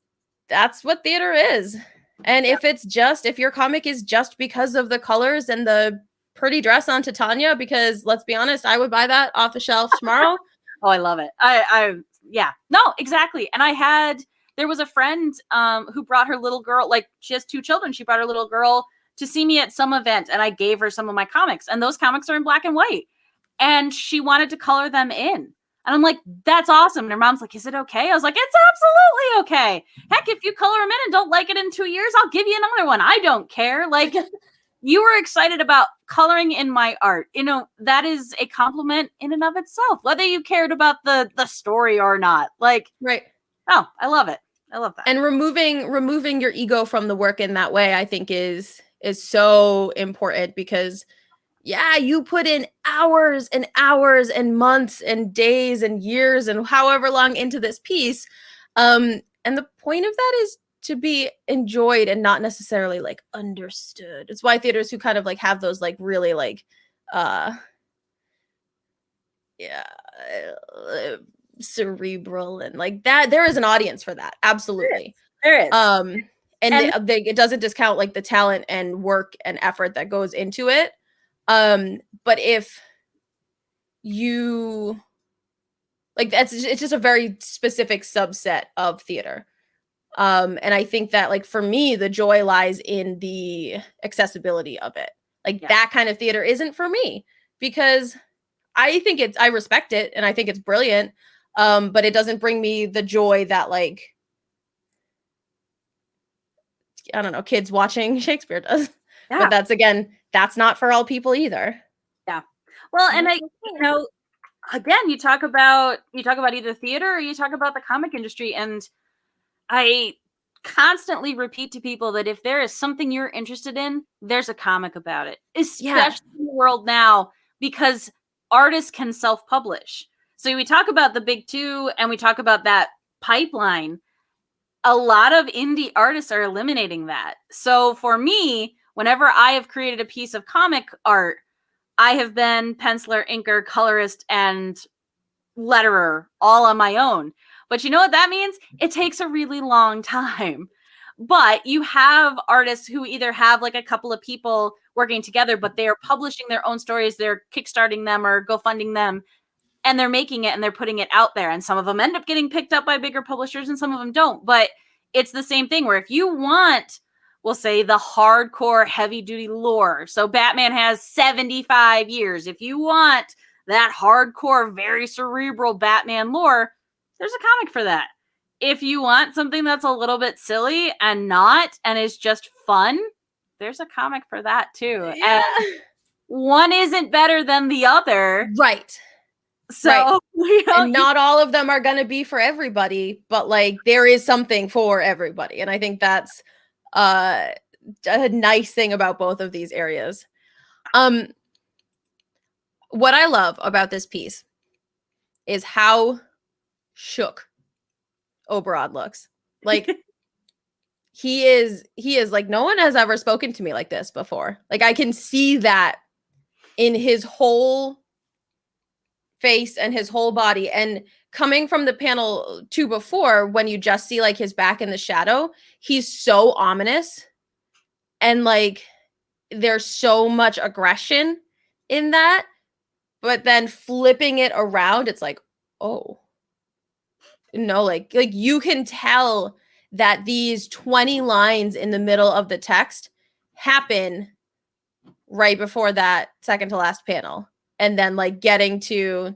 Speaker 1: what theater is. And if your comic is just because of the colors and the pretty dress on Titania, because let's be honest, I would buy that off the shelf tomorrow.
Speaker 2: Oh, I love it. Yeah, no, exactly. And there was a friend who brought her little girl, like, she has 2 children. She brought her little girl to see me at some event, and I gave her some of my comics, and those comics are in black and white, and she wanted to color them in. And I'm like, that's awesome. And her mom's like, is it okay? I was like, it's absolutely okay. Heck, if you color them in and don't like it in 2 years, I'll give you another one. I don't care. Like, you were excited about coloring in my art. That is a compliment in and of itself, whether you cared about the story or not. Like,
Speaker 1: right.
Speaker 2: Oh, I love it. I love that.
Speaker 1: And removing your ego from the work in that way, I think is so important, because yeah, you put in hours and hours and months and days and years and however long into this piece. And the point of that is to be enjoyed and not necessarily like understood. It's why theaters who kind of like have those like really like cerebral and like that, there is an audience for that. Absolutely.
Speaker 2: There is.
Speaker 1: And it doesn't discount like the talent and work and effort that goes into it. But if you like, it's just a very specific subset of theater. And I think that, like, for me, the joy lies in the accessibility of it. Like, that kind of theater isn't for me, because I respect it and I think it's brilliant. But it doesn't bring me the joy that, like, I don't know, kids watching Shakespeare does. Yeah. But that's not for all people either.
Speaker 2: Yeah. Well, and again, you talk about either theater or you talk about the comic industry, and I constantly repeat to people that if there is something you're interested in, there's a comic about it, especially in the world now, because artists can self-publish. So we talk about the big 2 and we talk about that pipeline. A lot of indie artists are eliminating that. So for me, whenever I have created a piece of comic art, I have been penciler, inker, colorist, and letterer all on my own. But you know what that means? It takes a really long time. But you have artists who either have like a couple of people working together, but they are publishing their own stories, they're kickstarting them or GoFunding them, and they're making it and they're putting it out there. And some of them end up getting picked up by bigger publishers and some of them don't. But it's the same thing where if you want, we'll say, the hardcore heavy duty lore. So Batman has 75 years. If you want that hardcore, very cerebral Batman lore, there's a comic for that. If you want something that's a little bit silly and is just fun, there's a comic for that too. Yeah. And one isn't better than the other.
Speaker 1: Right. Right.
Speaker 2: So, you know,
Speaker 1: And not all of them are going to be for everybody, but like there is something for everybody. And I think that's uh a nice thing about both of these areas. Um what I love about this piece is how shook Oberon looks. Like he is like no one has ever spoken to me like this before. Like I can see that in his whole face and his whole body. And coming from the panel two before, when you just see like his back in the shadow, he's so ominous and like there's so much aggression in that. But then flipping it around, it's like, oh no, like you can tell that these 20 lines in the middle of the text happen right before that second to last panel. And then like getting to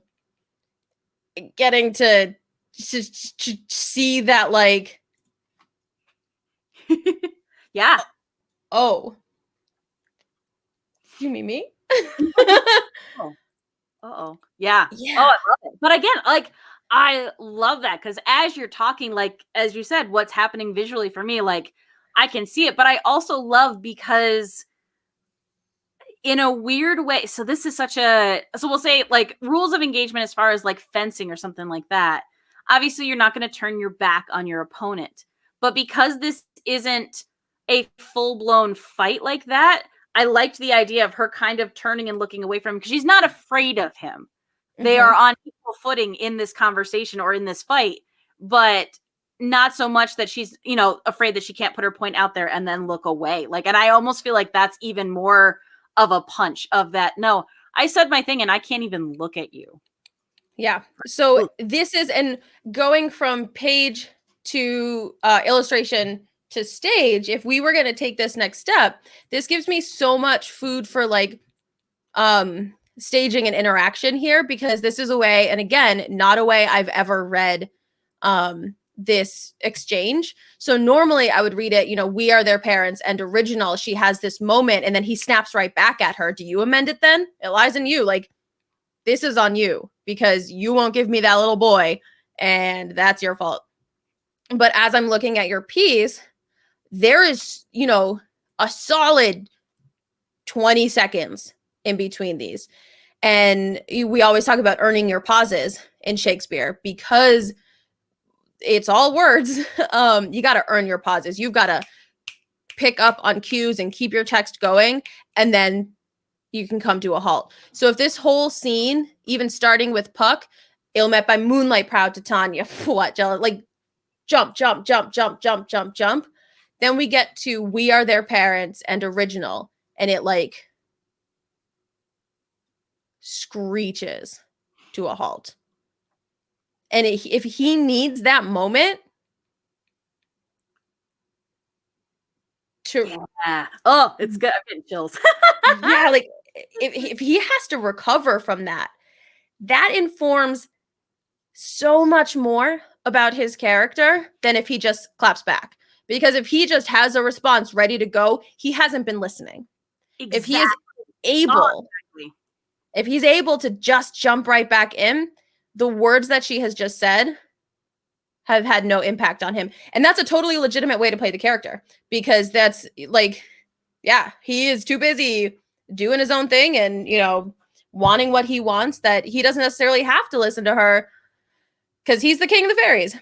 Speaker 1: see that like
Speaker 2: yeah.
Speaker 1: oh you mean me.
Speaker 2: Oh, uh-oh. Yeah. Oh,
Speaker 1: Yeah.
Speaker 2: I love it. But again, like I love that because as you're talking, like as you said, what's happening visually for me, like I can see it, but I also love because in a weird way. So this is such a so we'll say like rules of engagement as far as like fencing or something like that. Obviously, you're not going to turn your back on your opponent. But because this isn't a full-blown fight like that, I liked the idea of her kind of turning and looking away from him because she's not afraid of him. They
Speaker 1: Mm-hmm.
Speaker 2: are on equal footing in this conversation or in this fight, but not so much that she's, you know, afraid that she can't put her point out there and then look away. Like, and I almost feel like that's even more of a punch of that. No, I said my thing and I can't even look at you.
Speaker 1: Yeah. So
Speaker 2: Ooh.
Speaker 1: this is and going from page to illustration to stage, if we were going to take this next step, this gives me so much food for like staging and interaction here because this is a way, and again, not a way I've ever read this exchange. So normally I would read it, you know, we are their parents, and original, she has this moment and then he snaps right back at her. Do you amend it then? It lies in you. Like, this is on you because you won't give me that little boy and that's your fault. But as I'm looking at your piece, there is, you know, a solid 20 seconds in between these. And we always talk about earning your pauses in Shakespeare because it's all words. You got to earn your pauses. You've got to pick up on cues and keep your text going, and then you can come to a halt. So if this whole scene, even starting with Puck, ill met by moonlight, proud Titania, what, jealous, like jump, jump, jump, jump, jump, jump, jump. Then we get to we are their parents and original, and it like screeches to a halt. And if he needs that moment to,
Speaker 2: Yeah. Oh, it's good. I'm getting chills.
Speaker 1: yeah, like if he has to recover from that, that informs so much more about his character than if he just claps back. Because if he just has a response ready to go, he hasn't been listening. If he is
Speaker 2: Exactly. Oh,
Speaker 1: able,
Speaker 2: exactly.
Speaker 1: if he's able to just jump right back in, the words that she has just said have had no impact on him. And that's a totally legitimate way to play the character because that's like, yeah, he is too busy doing his own thing and, you know, wanting what he wants that he doesn't necessarily have to listen to her because he's the king of the fairies.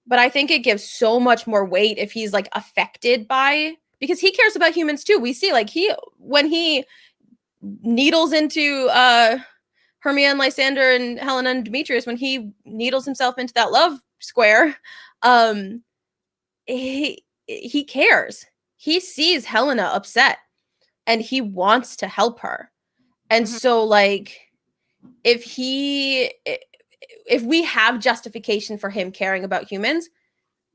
Speaker 1: But I think it gives so much more weight if he's like affected by because he cares about humans too. We see like he when he needles into Hermia and Lysander and Helena and Demetrius, when he needles himself into that love square, um, he cares. He sees Helena upset and he wants to help her. And
Speaker 2: Mhm.
Speaker 1: so like if he if we have justification for him caring about humans,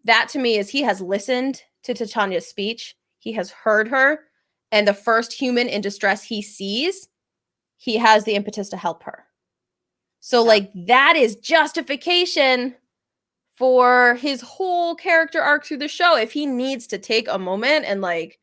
Speaker 1: that to me is he has listened to Titania's speech, he has heard her, and the first human in distress he sees, he has the impetus to help her. So,
Speaker 2: Yeah.
Speaker 1: like, that is justification for his whole character arc through the show. If he needs to take a moment and, like,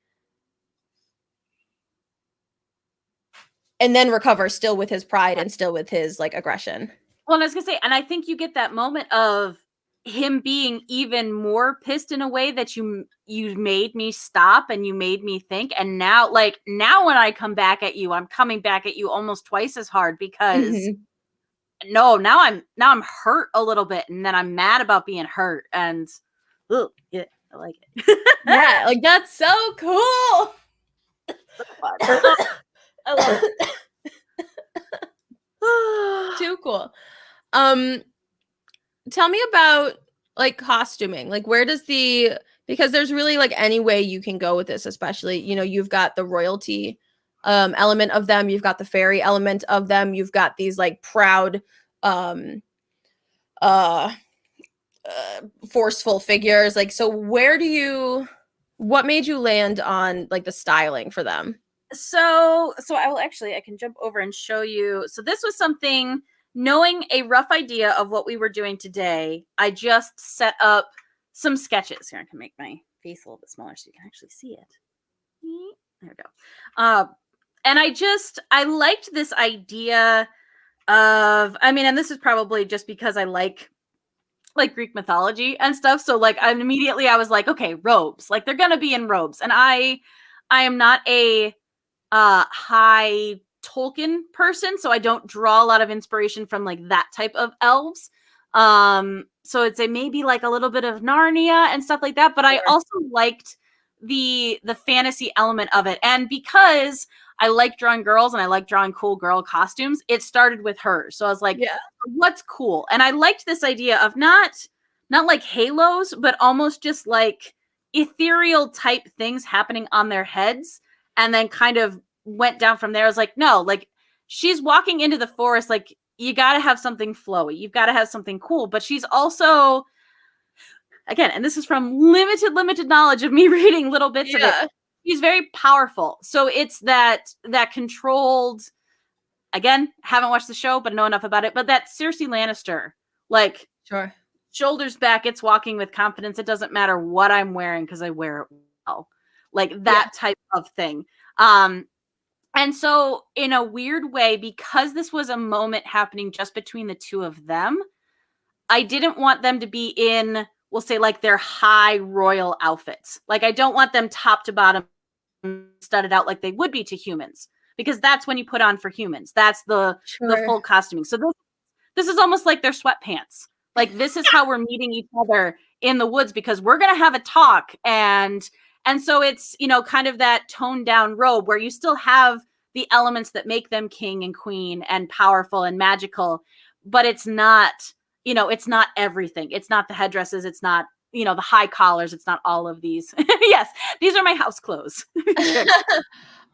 Speaker 1: and then recovers still with his pride and still with his like aggression.
Speaker 2: Well, and I was gonna say, and I think you get that moment of him being even more pissed in a way that you made me stop and you made me think. And now, like now, when I come back at you, I'm coming back at you almost twice as hard because
Speaker 1: Mm-hmm.
Speaker 2: no, now I'm hurt a little bit, and then I'm mad about being hurt, and ugh, yeah, I like it.
Speaker 1: Yeah, like that's so cool.
Speaker 2: So fun. Oh, I love it.
Speaker 1: Too cool. Um, tell me about like costuming. Like where does the because there's really like any way you can go with this, especially, you know, you've got the royalty element of them, you've got the fairy element of them, you've got these like proud um uh, forceful figures. Like so where do you what made you land on like the styling for them?
Speaker 2: So I will actually I can jump over and show you. So this was something, knowing a rough idea of what we were doing today, I just set up some sketches. Here, I can make my face a little bit smaller so you can actually see it. There we go. And I liked this idea of, I mean, and this is probably just because I like Greek mythology and stuff. So like I was like, okay, robes. Like they're gonna be in robes. And I am not a high Tolkien person, so I don't draw a lot of inspiration from like that type of elves. So it's a maybe like a little bit of Narnia and stuff like that, but I
Speaker 1: Sure.
Speaker 2: also liked the fantasy element of it. And because I like drawing girls and I like drawing cool girl costumes, it started with her. So I was like,
Speaker 1: Yeah.
Speaker 2: what's cool? And I liked this idea of not like halos, but almost just like ethereal type things happening on their heads, and then kind of went down from there. I was like, no, like she's walking into the forest, like you got to have something flowy, you've got to have something cool, but she's also, again, and this is from limited knowledge of me reading little bits of it,
Speaker 1: Yeah.
Speaker 2: she's very powerful. So it's that controlled, again, haven't watched the show but know enough about it, but that Cersei Lannister, like
Speaker 1: Sure.
Speaker 2: shoulders back, it's walking with confidence, it doesn't matter what I'm wearing because I wear it well, like
Speaker 1: Yeah.
Speaker 2: that type of thing. And so in a weird way, because this was a moment happening just between the two of them, I didn't want them to be in, we'll say, like their high royal outfits. Like I don't want them top to bottom studded out like they would be to humans, because that's when you put on for humans, that's the
Speaker 1: Sure.
Speaker 2: full costuming. So this is almost like their sweatpants. Like this is how we're meeting each other in the woods, because we're going to have a talk. And so it's, you know, kind of that toned down robe where you still have the elements that make them king and queen and powerful and magical, but it's not, you know, it's not everything. It's not the headdresses, it's not, you know, the high collars, it's not all of these. Yes, these are my house clothes.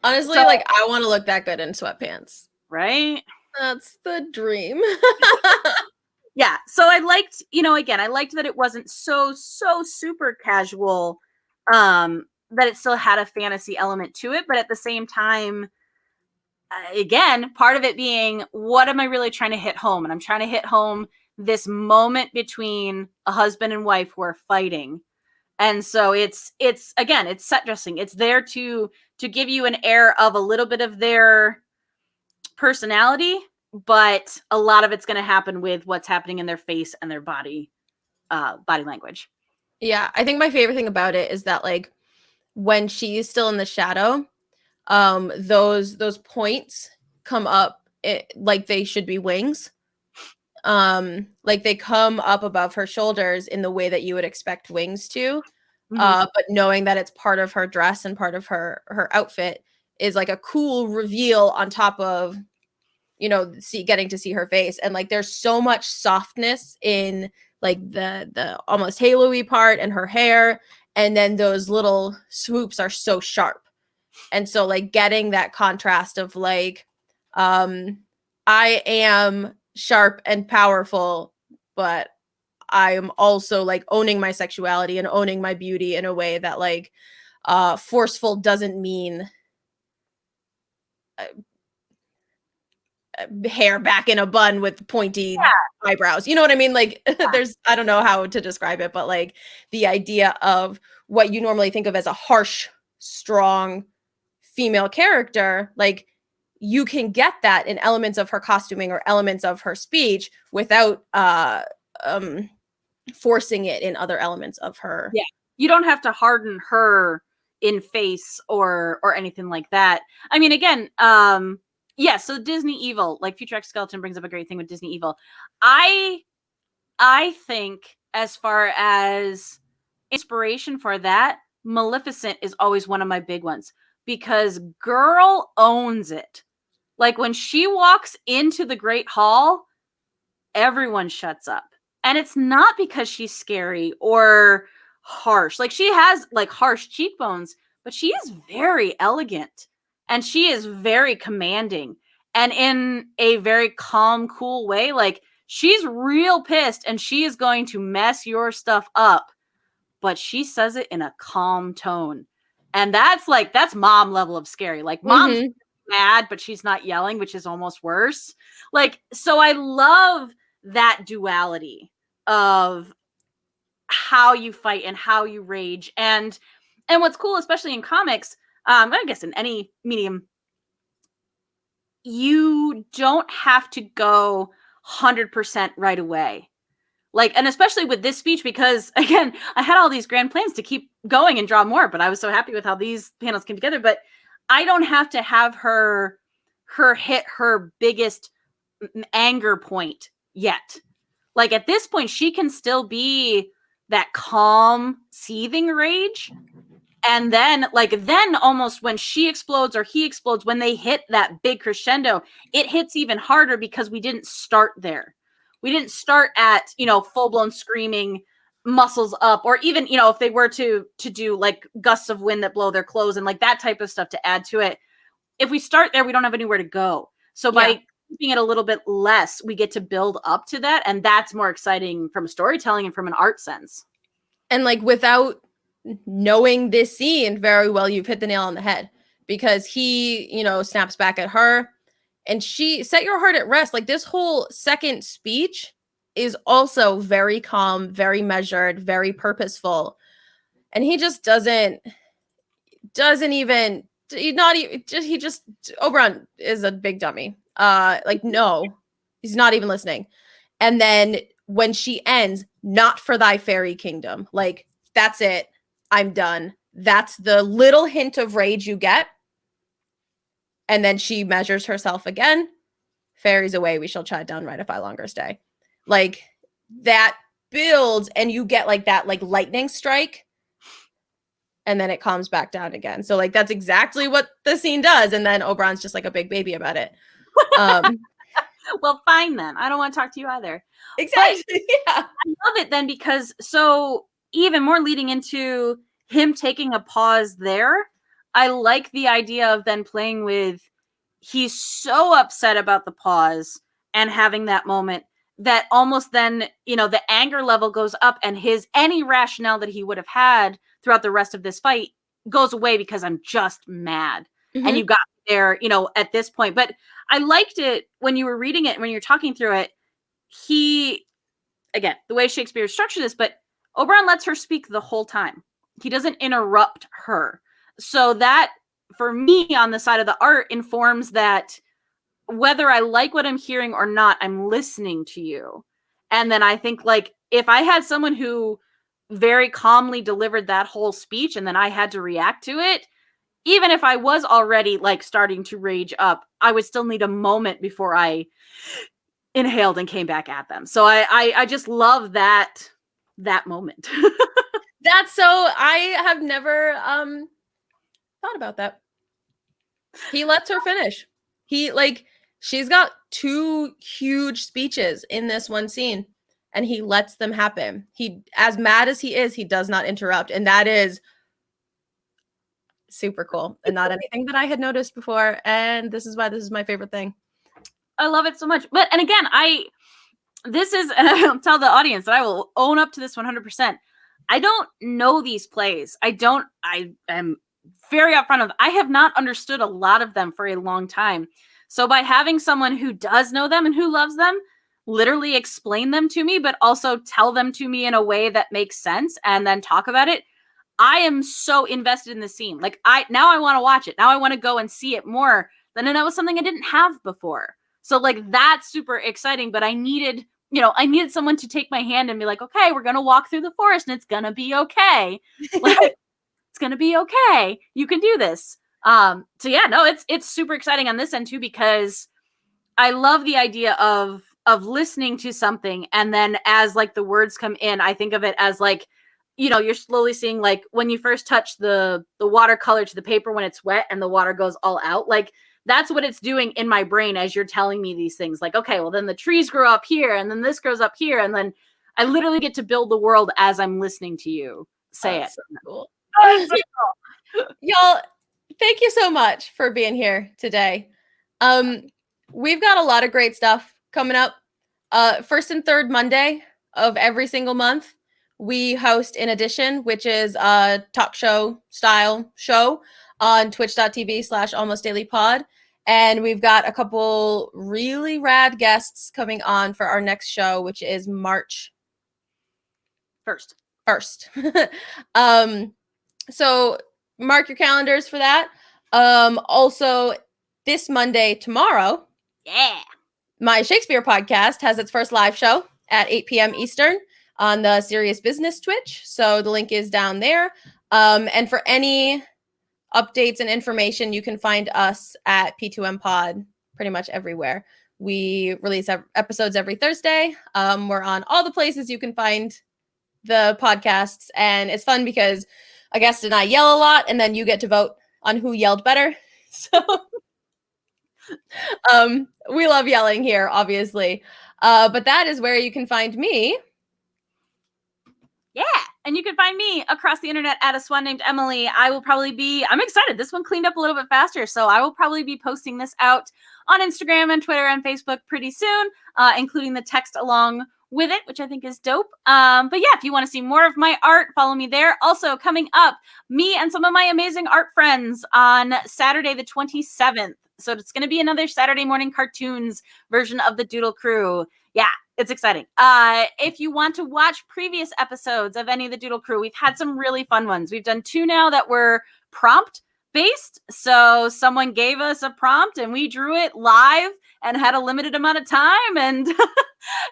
Speaker 1: Honestly,
Speaker 2: So,
Speaker 1: like I want to look that good in sweatpants.
Speaker 2: right?
Speaker 1: That's the dream.
Speaker 2: Yeah, so I liked, you know, again, I liked that it wasn't so super casual, that it still had a fantasy element to it, but at the same time, again, part of it being, what am I really trying to hit home? And I'm trying to hit home this moment between a husband and wife who are fighting. And so it's again, it's set dressing, it's there to give you an air of a little bit of their personality, but a lot of it's going to happen with what's happening in their face and their body language.
Speaker 1: Yeah, I think my favorite thing about it is that like when she's still in the shadow, those points come up like they should be wings. Like they come up above her shoulders in the way that you would expect wings to.
Speaker 2: Mm-hmm.
Speaker 1: But knowing that it's part of her dress and part of her outfit is like a cool reveal on top of, you know, getting to see her face. And like there's so much softness in like the almost halo-y part and her hair, and then those little swoops are so sharp. And so like getting that contrast of like I am sharp and powerful, but I am also like owning my sexuality and owning my beauty in a way that like forceful doesn't mean uh, hair back in a bun with pointy eyebrows. You know what I mean? Like there's I don't know how to describe it, but like the idea of what you normally think of as a harsh, strong female character, like you can get that in elements of her costuming or elements of her speech without forcing it in other elements of her.
Speaker 2: Yeah. You don't have to harden her in face or anything like that. I mean, again, yeah, so Disney evil, like Future X Skeleton brings up a great thing with Disney evil. I think as far as inspiration for that, Maleficent is always one of my big ones because girl owns it. Like when she walks into the Great Hall, everyone shuts up. And it's not because she's scary or harsh. Like she has like harsh cheekbones, but she is very elegant and she is very commanding and in a very calm, cool way. Like she's real pissed and she is going to mess your stuff up, but she says it in a calm tone. And that's mom level of scary. Like mom's mad, but she's not yelling, which is almost worse. Like, so I love that duality of how you fight and how you rage. And what's cool, especially in comics, I guess in any medium, you don't have to go 100% right away. Like, and especially with this speech, because again, I had all these grand plans to keep going and draw more, but I was so happy with how these panels came together. But I don't have to have her hit her biggest anger point yet. Like at this point, she can still be that calm, seething rage. And then almost when she explodes or he explodes, when they hit that big crescendo, it hits even harder because we didn't start there. We didn't start at, full-blown screaming, muscles up, or even, if they were to do like gusts of wind that blow their clothes and like that type of stuff to add to it. If we start there, we don't have anywhere to go. So by keeping it a little bit less, we get to build up to that. And that's more exciting from storytelling and from an art sense.
Speaker 1: And like without knowing this scene very well, you've hit the nail on the head because he, snaps back at her and she set your heart at rest. Like this whole second speech is also very calm, very measured, very purposeful. And he just doesn't even, he just, Oberon is a big dummy. No, he's not even listening. And then when she ends, not for thy fairy kingdom, like that's it. I'm done. That's the little hint of rage you get. And then she measures herself again. Fairies away, we shall chide down right if I longer stay. Like that builds and you get like that like lightning strike. And then it calms back down again. So like that's exactly what the scene does. And then Oberon's just like a big baby about it.
Speaker 2: Well, fine then. I don't want to talk to you either.
Speaker 1: Exactly.
Speaker 2: But yeah. I love it then because so even more leading into him taking a pause there, I like the idea of then playing with he's so upset about the pause and having that moment that almost then, the anger level goes up and any rationale that he would have had throughout the rest of this fight goes away because I'm just mad. Mm-hmm. And you got there, at this point. But I liked it when you were reading it, when you're talking through it, again, the way Shakespeare structured this, but Oberon lets her speak the whole time. He doesn't interrupt her. So that, for me, on the side of the art, informs that whether I like what I'm hearing or not, I'm listening to you. And then I think, like, if I had someone who very calmly delivered that whole speech and then I had to react to it, even if I was already, like, starting to rage up, I would still need a moment before I inhaled and came back at them. So I just love that moment.
Speaker 1: I have never thought about that. He lets her finish. She's got two huge speeches in this one scene and he lets them happen. He, as mad as he is, he does not interrupt. And that is super cool and not anything that I had noticed before. And this is why this is my favorite thing.
Speaker 2: I love it so much. And again, and I'll tell the audience that I will own up to this 100%. I don't know these plays. I am very upfront of, I have not understood a lot of them for a long time. So by having someone who does know them and who loves them, literally explain them to me, but also tell them to me in a way that makes sense and then talk about it, I am so invested in the scene. Like now I want to watch it. Now I want to go and see it more. then that was something I didn't have before. So like that's super exciting, but I needed someone to take my hand and be like, okay, we're going to walk through the forest and it's going to be okay. Like, it's going to be okay. You can do this. So yeah, no, it's super exciting on this end too, because I love the idea of listening to something, and then as like the words come in, I think of it as like, you're slowly seeing like when you first touch the watercolor to the paper when it's wet and the water goes all out, like that's what it's doing in my brain as you're telling me these things. Like, okay, well then the trees grow up here and then this grows up here, and then I literally get to build the world as I'm listening to you say it.
Speaker 1: So cool.
Speaker 2: Oh, so cool.
Speaker 1: Y'all, thank you so much for being here today. We've got a lot of great stuff coming up. First and third Monday of every single month, we host An Edition, which is a talk show style show on twitch.tv/almostdailypod. And we've got a couple really rad guests coming on for our next show, which is March 1st. So mark your calendars for that. Also, this Monday, tomorrow, my Shakespeare podcast has its first live show at 8 p.m. Eastern on the Serious Business Twitch. So the link is down there. And for any updates and information, you can find us at P2M Pod pretty much everywhere. We release episodes every Thursday. We're on all the places you can find the podcasts, and it's fun because a guest and I yell a lot, and then you get to vote on who yelled better. So we love yelling here, obviously. But that is where you can find me.
Speaker 2: Yeah. And you can find me across the internet at a swan named Emily. I'm excited. This one cleaned up a little bit faster. So I will probably be posting this out on Instagram and Twitter and Facebook pretty soon, including the text along with it, which I think is dope. But yeah, if you want to see more of my art, follow me there. Also coming up, me and some of my amazing art friends on Saturday, the 27th. So it's going to be another Saturday morning cartoons version of the Doodle Crew. Yeah, it's exciting. If you want to watch previous episodes of any of the Doodle Crew, we've had some really fun ones. We've done 2 now that were prompt based. So someone gave us a prompt and we drew it live and had a limited amount of time, and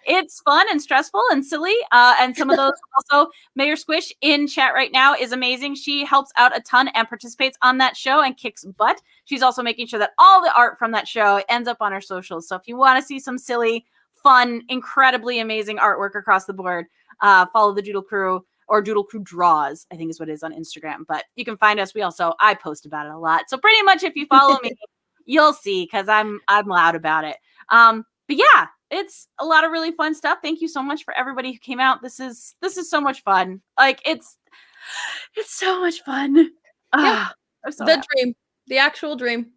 Speaker 2: it's fun and stressful and silly. And some of those also, Mayor Squish in chat right now is amazing. She helps out a ton and participates on that show and kicks butt. She's also making sure that all the art from that show ends up on our socials. So if you want to see some silly, fun, incredibly amazing artwork across the board, follow the Doodle Crew, or Doodle Crew Draws, I think is what it is on Instagram. But you can find us. I post about it a lot. So pretty much if you follow me, you'll see, because I'm loud about it. But yeah, it's a lot of really fun stuff. Thank you so much for everybody who came out. This is so much fun. Like it's so much fun.
Speaker 1: Yeah,
Speaker 2: so
Speaker 1: the dream, the actual dream.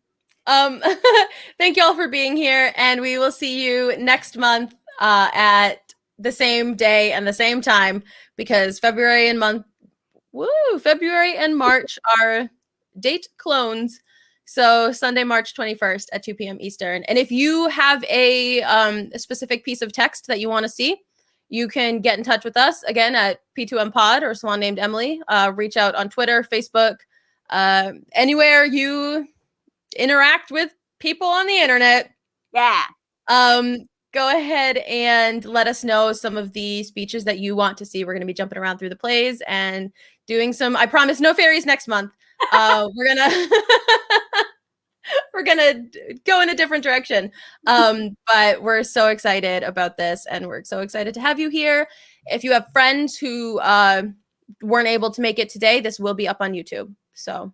Speaker 1: Thank you all for being here, and we will see you next month at the same day and the same time, because February and March are date clones. So Sunday, March 21st at 2 p.m. Eastern. And if you have a specific piece of text that you want to see, you can get in touch with us again at P2M Pod or Swan Named Emily. Reach out on Twitter, Facebook, anywhere you interact with people on the internet.
Speaker 2: Yeah.
Speaker 1: Go ahead and let us know some of the speeches that you want to see. We're going to be jumping around through the plays and doing some, I promise, no fairies next month. We're gonna go in a different direction. But we're so excited about this, and we're so excited to have you here. If you have friends who weren't able to make it today, this will be up on YouTube. So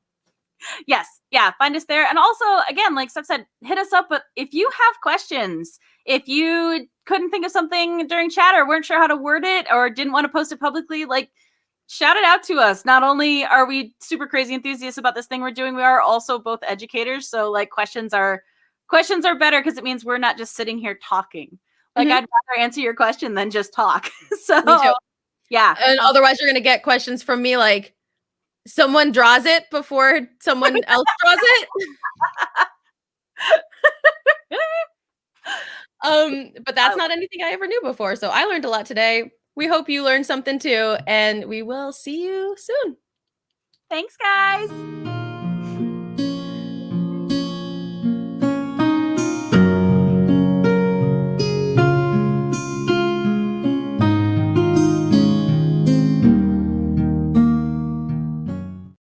Speaker 2: yes, yeah, find us there. And also, again, like Steph said, hit us up. But if you have questions, if you couldn't think of something during chat or weren't sure how to word it or didn't want to post it publicly, like, shout it out to us. Not only are we super crazy enthusiasts about this thing we're doing, we are also both educators. So like questions are better because it means we're not just sitting here talking. Like I'd rather answer your question than just talk. So
Speaker 1: me too.
Speaker 2: Yeah.
Speaker 1: And otherwise you're going to get questions from me like, someone draws it before someone else draws it. But that's not anything I ever knew before. So I learned a lot today. We hope you learned something too, and we will see you soon.
Speaker 2: Thanks, guys.